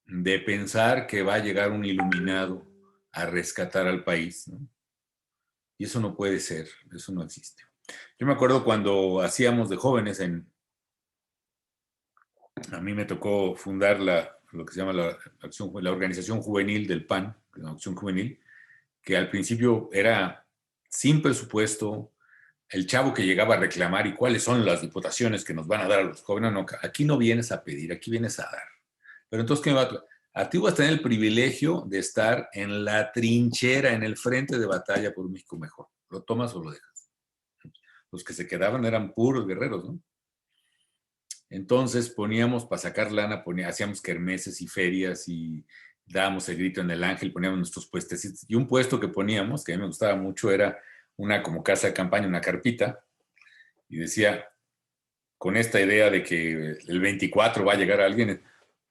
de pensar que va a llegar un iluminado a rescatar al país, ¿no? Y eso no puede ser, eso no existe. Yo me acuerdo cuando hacíamos de jóvenes, a mí me tocó fundar lo que se llama la organización juvenil del PAN, la Acción Juvenil, que al principio era sin presupuesto, el chavo que llegaba a reclamar y cuáles son las diputaciones que nos van a dar a los jóvenes. No, aquí no vienes a pedir, aquí vienes a dar. Pero entonces, ¿qué me va a ti vas a tener el privilegio de estar en la trinchera, en el frente de batalla por un México mejor. ¿Lo tomas o lo dejas? Los que se quedaban eran puros guerreros, ¿no? Entonces poníamos para sacar lana, hacíamos kermeses y ferias y dábamos el grito en el ángel, poníamos nuestros puestecitos. Y un puesto que poníamos, que a mí me gustaba mucho, era una como casa de campaña, una carpita, y decía, con esta idea de que el 24 va a llegar alguien,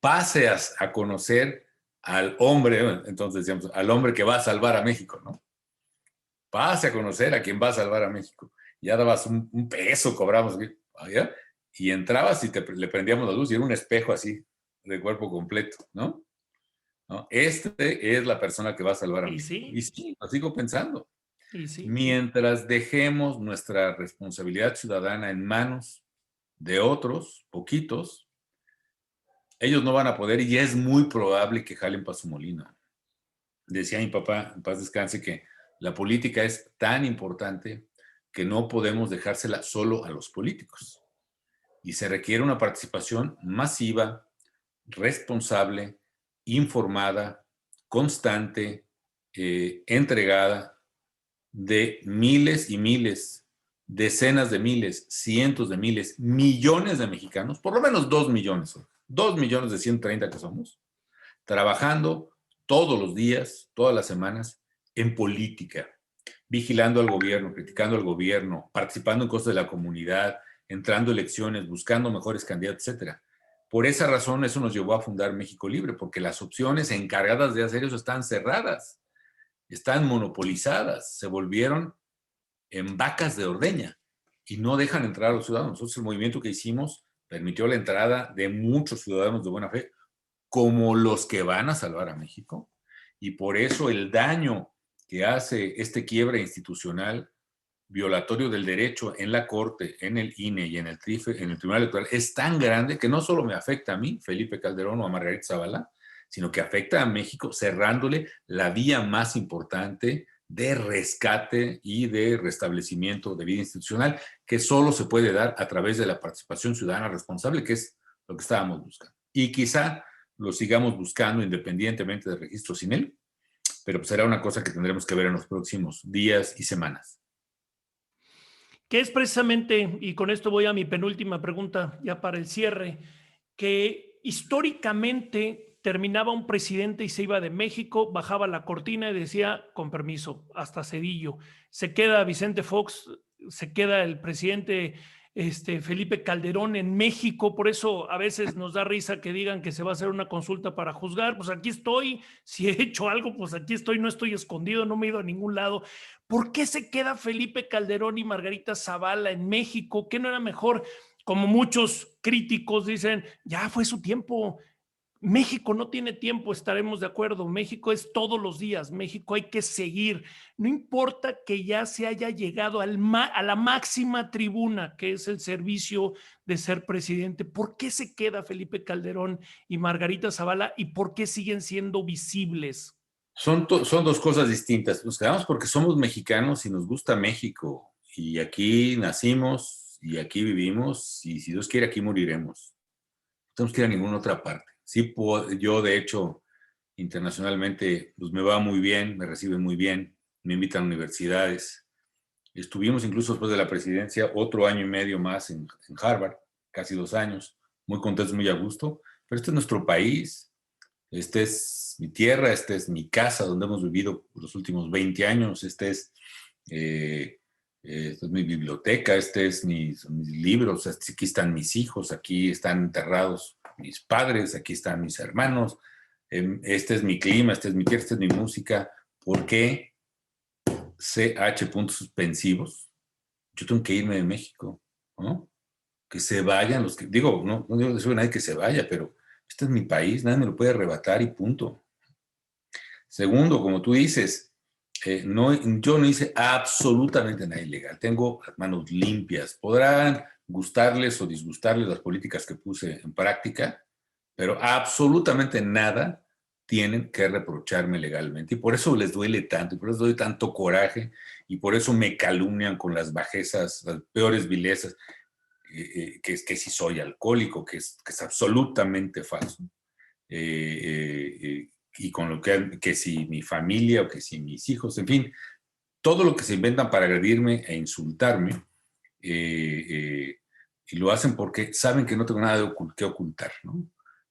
pase a conocer al hombre, entonces decíamos, al hombre que va a salvar a México, ¿no? Pase a conocer a quien va a salvar a México. Ya dabas un peso, cobramos, ¿ya? Y entrabas y le prendíamos la luz y era un espejo así, de cuerpo completo, ¿no? ¿No? Este es la persona que va a salvar a Y México. Y sí, sí, lo sigo pensando. y sí. Mientras dejemos nuestra responsabilidad ciudadana en manos de otros, poquitos, ellos no van a poder y es muy probable que jalen para su molino. Decía mi papá, en paz descanse, que la política es tan importante que no podemos dejársela solo a los políticos. Y se requiere una participación masiva, responsable, informada, constante, entregada de miles y miles, decenas de miles, cientos de miles, millones de mexicanos, por lo menos 2 millones, 2 millones de 130 que somos, trabajando todos los días, todas las semanas, en política, vigilando al gobierno, criticando al gobierno, participando en cosas de la comunidad, entrando a elecciones, buscando mejores candidatos, etcétera. Por esa razón, eso nos llevó a fundar México Libre, porque las opciones encargadas de hacer eso están cerradas, están monopolizadas, se volvieron en vacas de ordeña y no dejan entrar a los ciudadanos. Nosotros el movimiento que hicimos permitió la entrada de muchos ciudadanos de buena fe, como los que van a salvar a México, y por eso el daño que hace este quiebre institucional violatorio del derecho en la Corte, en el INE y en el TRIFE, en el Tribunal Electoral, es tan grande que no solo me afecta a mí, Felipe Calderón o a Margarita Zavala, sino que afecta a México cerrándole la vía más importante de rescate y de restablecimiento de vida institucional, que solo se puede dar a través de la participación ciudadana responsable, que es lo que estábamos buscando. Y quizá lo sigamos buscando independientemente del registro sin él, pero pues será una cosa que tendremos que ver en los próximos días y semanas. Que es precisamente, y con esto voy a mi penúltima pregunta ya para el cierre, que históricamente terminaba un presidente y se iba de México, bajaba la cortina y decía, con permiso, hasta Cedillo. Se queda Vicente Fox, se queda el presidente Felipe Calderón en México, por eso a veces nos da risa que digan que se va a hacer una consulta para juzgar, pues aquí estoy, si he hecho algo, pues aquí estoy, no estoy escondido, no me he ido a ningún lado. ¿Por qué se queda Felipe Calderón y Margarita Zavala en México? ¿Qué no era mejor? Como muchos críticos dicen, ya fue su tiempo. México no tiene tiempo, estaremos de acuerdo. México es todos los días. México hay que seguir. No importa que ya se haya llegado a la máxima tribuna, que es el servicio de ser presidente. ¿Por qué se queda Felipe Calderón y Margarita Zavala y por qué siguen siendo visibles? Son dos cosas distintas. Nos quedamos porque somos mexicanos y nos gusta México. Y aquí nacimos y aquí vivimos y si Dios quiere aquí moriremos. No tenemos que ir a ninguna otra parte. Sí, yo de hecho internacionalmente pues me va muy bien, me reciben muy bien, me invitan a universidades. Estuvimos incluso después de la presidencia otro año y medio más en Harvard, casi 2 años, muy contentos, muy a gusto. Pero este es nuestro país, esta es mi tierra, esta es mi casa donde hemos vivido los últimos 20 años, esta es mi biblioteca, son mis libros, aquí están mis hijos, aquí están enterrados mis padres, aquí están mis hermanos, este es mi clima, este es mi tierra, esta es mi música. ¿Por qué CH puntos suspensivos? Yo tengo que irme de México, ¿no? Que se vayan los que, digo, no digo que nadie que se vaya, pero este es mi país, nadie me lo puede arrebatar y punto. Segundo, como tú dices, yo no hice absolutamente nada ilegal. Tengo las manos limpias. Podrán gustarles o disgustarles las políticas que puse en práctica, pero absolutamente nada tienen que reprocharme legalmente. Y por eso les duele tanto, y por eso doy tanto coraje, y por eso me calumnian con las bajezas, las peores vilezas, que si soy alcohólico, que es absolutamente falso. Y con lo que si mi familia o que si mis hijos, en fin, todo lo que se inventan para agredirme e insultarme, y lo hacen porque saben que no tengo nada que ocultar, ¿no?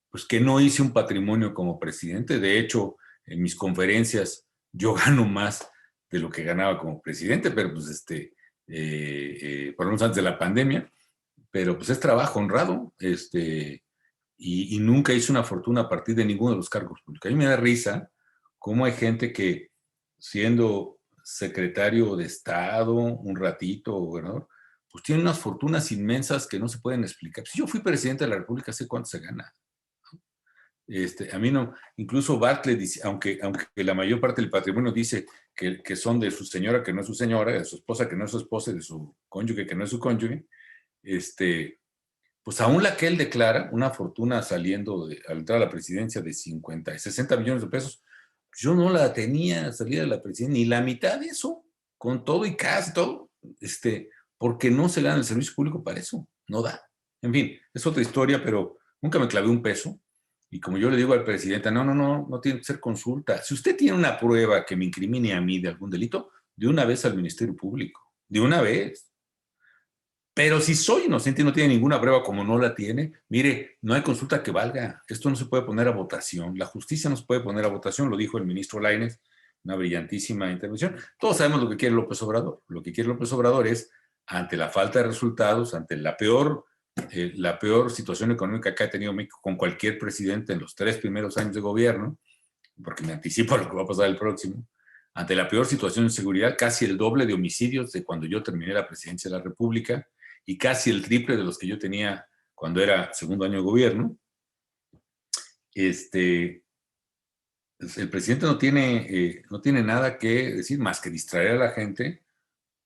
Pues que no hice un patrimonio como presidente. De hecho, en mis conferencias yo gano más de lo que ganaba como presidente, pero pues por lo menos antes de la pandemia, pero pues es trabajo honrado, y nunca hice una fortuna a partir de ninguno de los cargos públicos. A mí me da risa cómo hay gente que, siendo secretario de Estado un ratito o gobernador, pues tiene unas fortunas inmensas que no se pueden explicar. Si yo fui presidente de la República, sé cuánto se gana. A mí no, incluso Bartlett dice, aunque la mayor parte del patrimonio dice que son de su señora que no es su señora, de su esposa que no es su esposa, de su cónyuge que no es su cónyuge, pues aún la que él declara, una fortuna saliendo al entrar a la presidencia de 50 y 60 millones de pesos, yo no la tenía salida de la presidencia, ni la mitad de eso, con todo y casi todo, porque no se le dan el servicio público para eso, no da. En fin, es otra historia, pero nunca me clavé un peso. Y como yo le digo al presidente, no tiene que ser consulta. Si usted tiene una prueba que me incrimine a mí de algún delito, de una vez al Ministerio Público, de una vez. Pero si soy inocente y no tiene ninguna prueba, como no la tiene, mire, no hay consulta que valga. Esto no se puede poner a votación. La justicia no se puede poner a votación, lo dijo el ministro Lainez, una brillantísima intervención. Todos sabemos lo que quiere López Obrador. Lo que quiere López Obrador es, ante la falta de resultados, ante la peor situación económica que ha tenido México con cualquier presidente en los 3 primeros años de gobierno, porque me anticipo a lo que va a pasar el próximo, ante la peor situación de seguridad, casi el doble de homicidios de cuando yo terminé la presidencia de la República, y casi el triple de los que yo tenía cuando era segundo año de gobierno. El presidente no tiene nada que decir más que distraer a la gente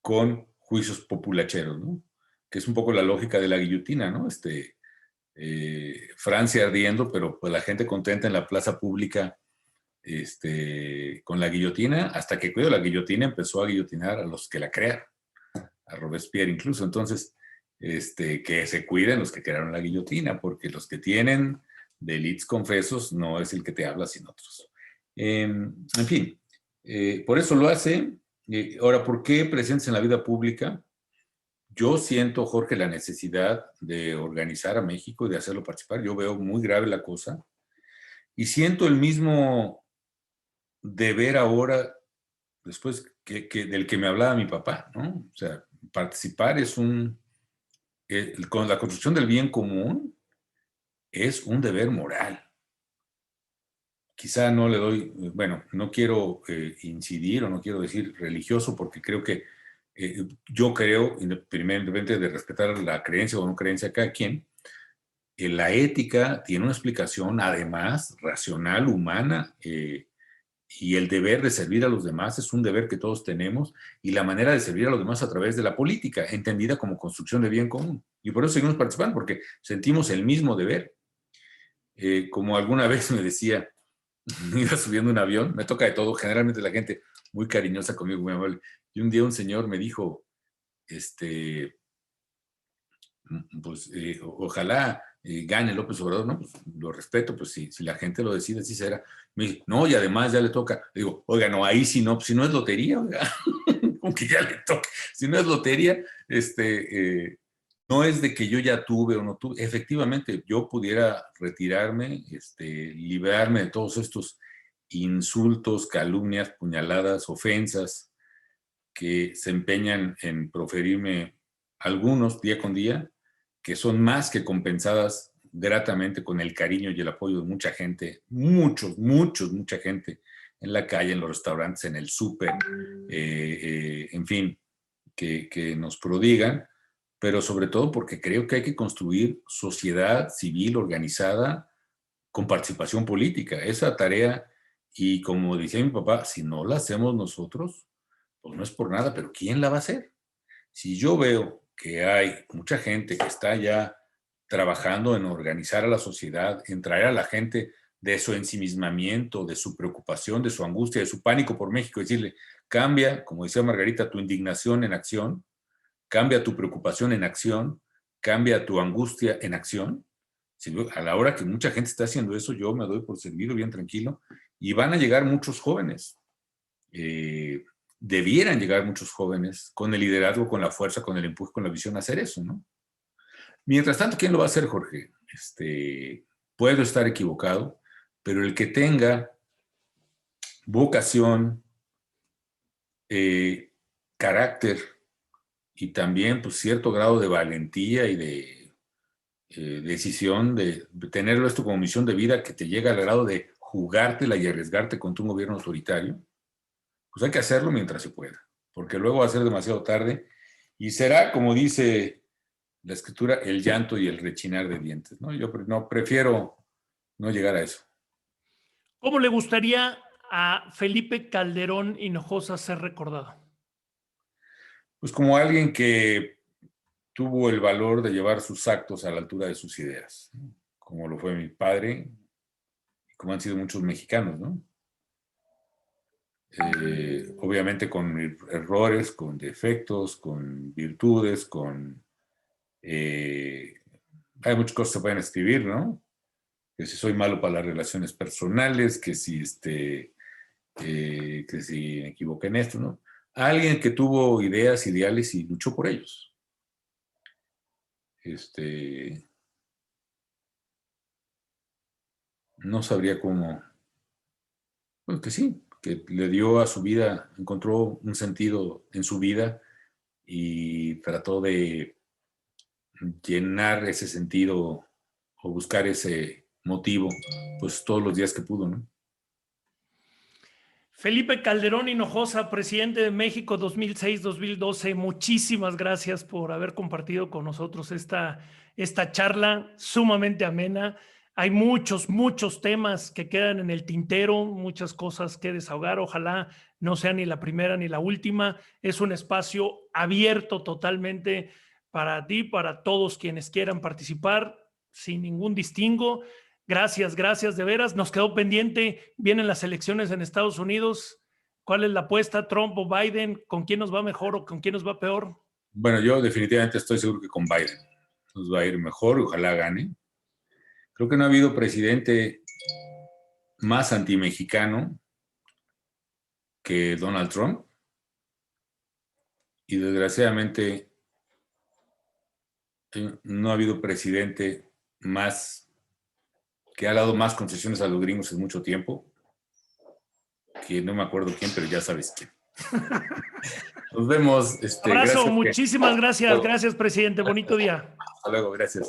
con juicios populacheros, ¿no? Que es un poco la lógica de la guillotina, ¿no? Francia ardiendo, pero pues la gente contenta en la plaza pública, con la guillotina, hasta que cuidado, la guillotina empezó a guillotinar a los que la crearon, a Robespierre incluso. Entonces, que se cuiden los que crearon la guillotina, porque los que tienen delitos confesos no es el que te habla, sino otros. En fin, por eso lo hace. Ahora, ¿por qué presentes en la vida pública? Yo siento, Jorge, la necesidad de organizar a México y de hacerlo participar. Yo veo muy grave la cosa y siento el mismo deber ahora, después del que me hablaba mi papá, ¿no? O sea, participar es con la construcción del bien común es un deber moral. Quizá no le doy, bueno, no quiero incidir o no quiero decir religioso, porque creo que yo creo, independientemente de respetar la creencia o no creencia de cada quien, que la ética tiene una explicación, además, racional, humana, y el deber de servir a los demás es un deber que todos tenemos, y la manera de servir a los demás a través de la política, entendida como construcción de bien común. Y por eso seguimos participando, porque sentimos el mismo deber. Como alguna vez me decía, iba subiendo un avión, me toca de todo, generalmente la gente muy cariñosa conmigo, muy amable, y un día un señor me dijo, pues ojalá gane López Obrador, ¿no? Pues, lo respeto, pues si la gente lo decide, así será. Me dice, no, y además ya le toca. Digo, oiga, no, ahí sí no, pues, si no es lotería, oiga, como que ya le toca. Si no es lotería, no es de que yo ya tuve o no tuve. Efectivamente, yo pudiera retirarme, liberarme de todos estos insultos, calumnias, puñaladas, ofensas que se empeñan en proferirme algunos día con día, que son más que compensadas gratamente con el cariño y el apoyo de mucha gente, mucha gente en la calle, en los restaurantes, en el súper, en fin, que nos prodigan, pero sobre todo porque creo que hay que construir sociedad civil organizada con participación política. Esa tarea, y como decía mi papá, si no la hacemos nosotros, pues no es por nada, pero ¿quién la va a hacer? Si yo veo que hay mucha gente que está ya trabajando en organizar a la sociedad, en traer a la gente de su ensimismamiento, de su preocupación, de su angustia, de su pánico por México, decirle, cambia, como decía Margarita, tu indignación en acción, cambia tu preocupación en acción, cambia tu angustia en acción. A la hora que mucha gente está haciendo eso, yo me doy por servido, bien tranquilo, y van a llegar muchos jóvenes. Debieran llegar muchos jóvenes con el liderazgo, con la fuerza, con el empuje, con la visión a hacer eso, ¿no? Mientras tanto, ¿quién lo va a hacer, Jorge? Puedo estar equivocado, pero el que tenga vocación, carácter y también pues, cierto grado de valentía y de decisión de tenerlo esto como misión de vida que te llega al grado de jugártela y arriesgarte contra un gobierno autoritario, pues hay que hacerlo mientras se pueda, porque luego va a ser demasiado tarde y será, como dice la escritura, el llanto y el rechinar de dientes, ¿no? Yo prefiero no llegar a eso. ¿Cómo le gustaría a Felipe Calderón Hinojosa ser recordado? Pues como alguien que tuvo el valor de llevar sus actos a la altura de sus ideas, ¿no? Como lo fue mi padre y como han sido muchos mexicanos, ¿no? Obviamente con errores, con defectos, con virtudes, hay muchas cosas que se pueden escribir, ¿no? Que si soy malo para las relaciones personales, que si me equivoqué en esto, ¿no? Alguien que tuvo ideas, ideales y luchó por ellos. No sabría cómo. Pues que sí, que le dio a su vida, encontró un sentido en su vida y trató de llenar ese sentido o buscar ese motivo, pues todos los días que pudo, ¿no? Felipe Calderón Hinojosa, presidente de México 2006-2012, muchísimas gracias por haber compartido con nosotros esta charla sumamente amena. Hay muchos temas que quedan en el tintero, muchas cosas que desahogar. Ojalá no sea ni la primera ni la última. Es un espacio abierto totalmente para ti, para todos quienes quieran participar, sin ningún distingo. Gracias de veras. Nos quedó pendiente, vienen las elecciones en Estados Unidos. ¿Cuál es la apuesta? ¿Trump o Biden? ¿Con quién nos va mejor o con quién nos va peor? Bueno, yo definitivamente estoy seguro que con Biden nos va a ir mejor, ojalá gane. Creo que no ha habido presidente más antimexicano que Donald Trump. Y desgraciadamente no ha habido presidente más que ha dado más concesiones a los gringos en mucho tiempo, que no me acuerdo quién, pero ya sabes quién. Nos vemos. Abrazo, muchísimas gracias. Gracias, presidente. Bonito día. Hasta luego, gracias.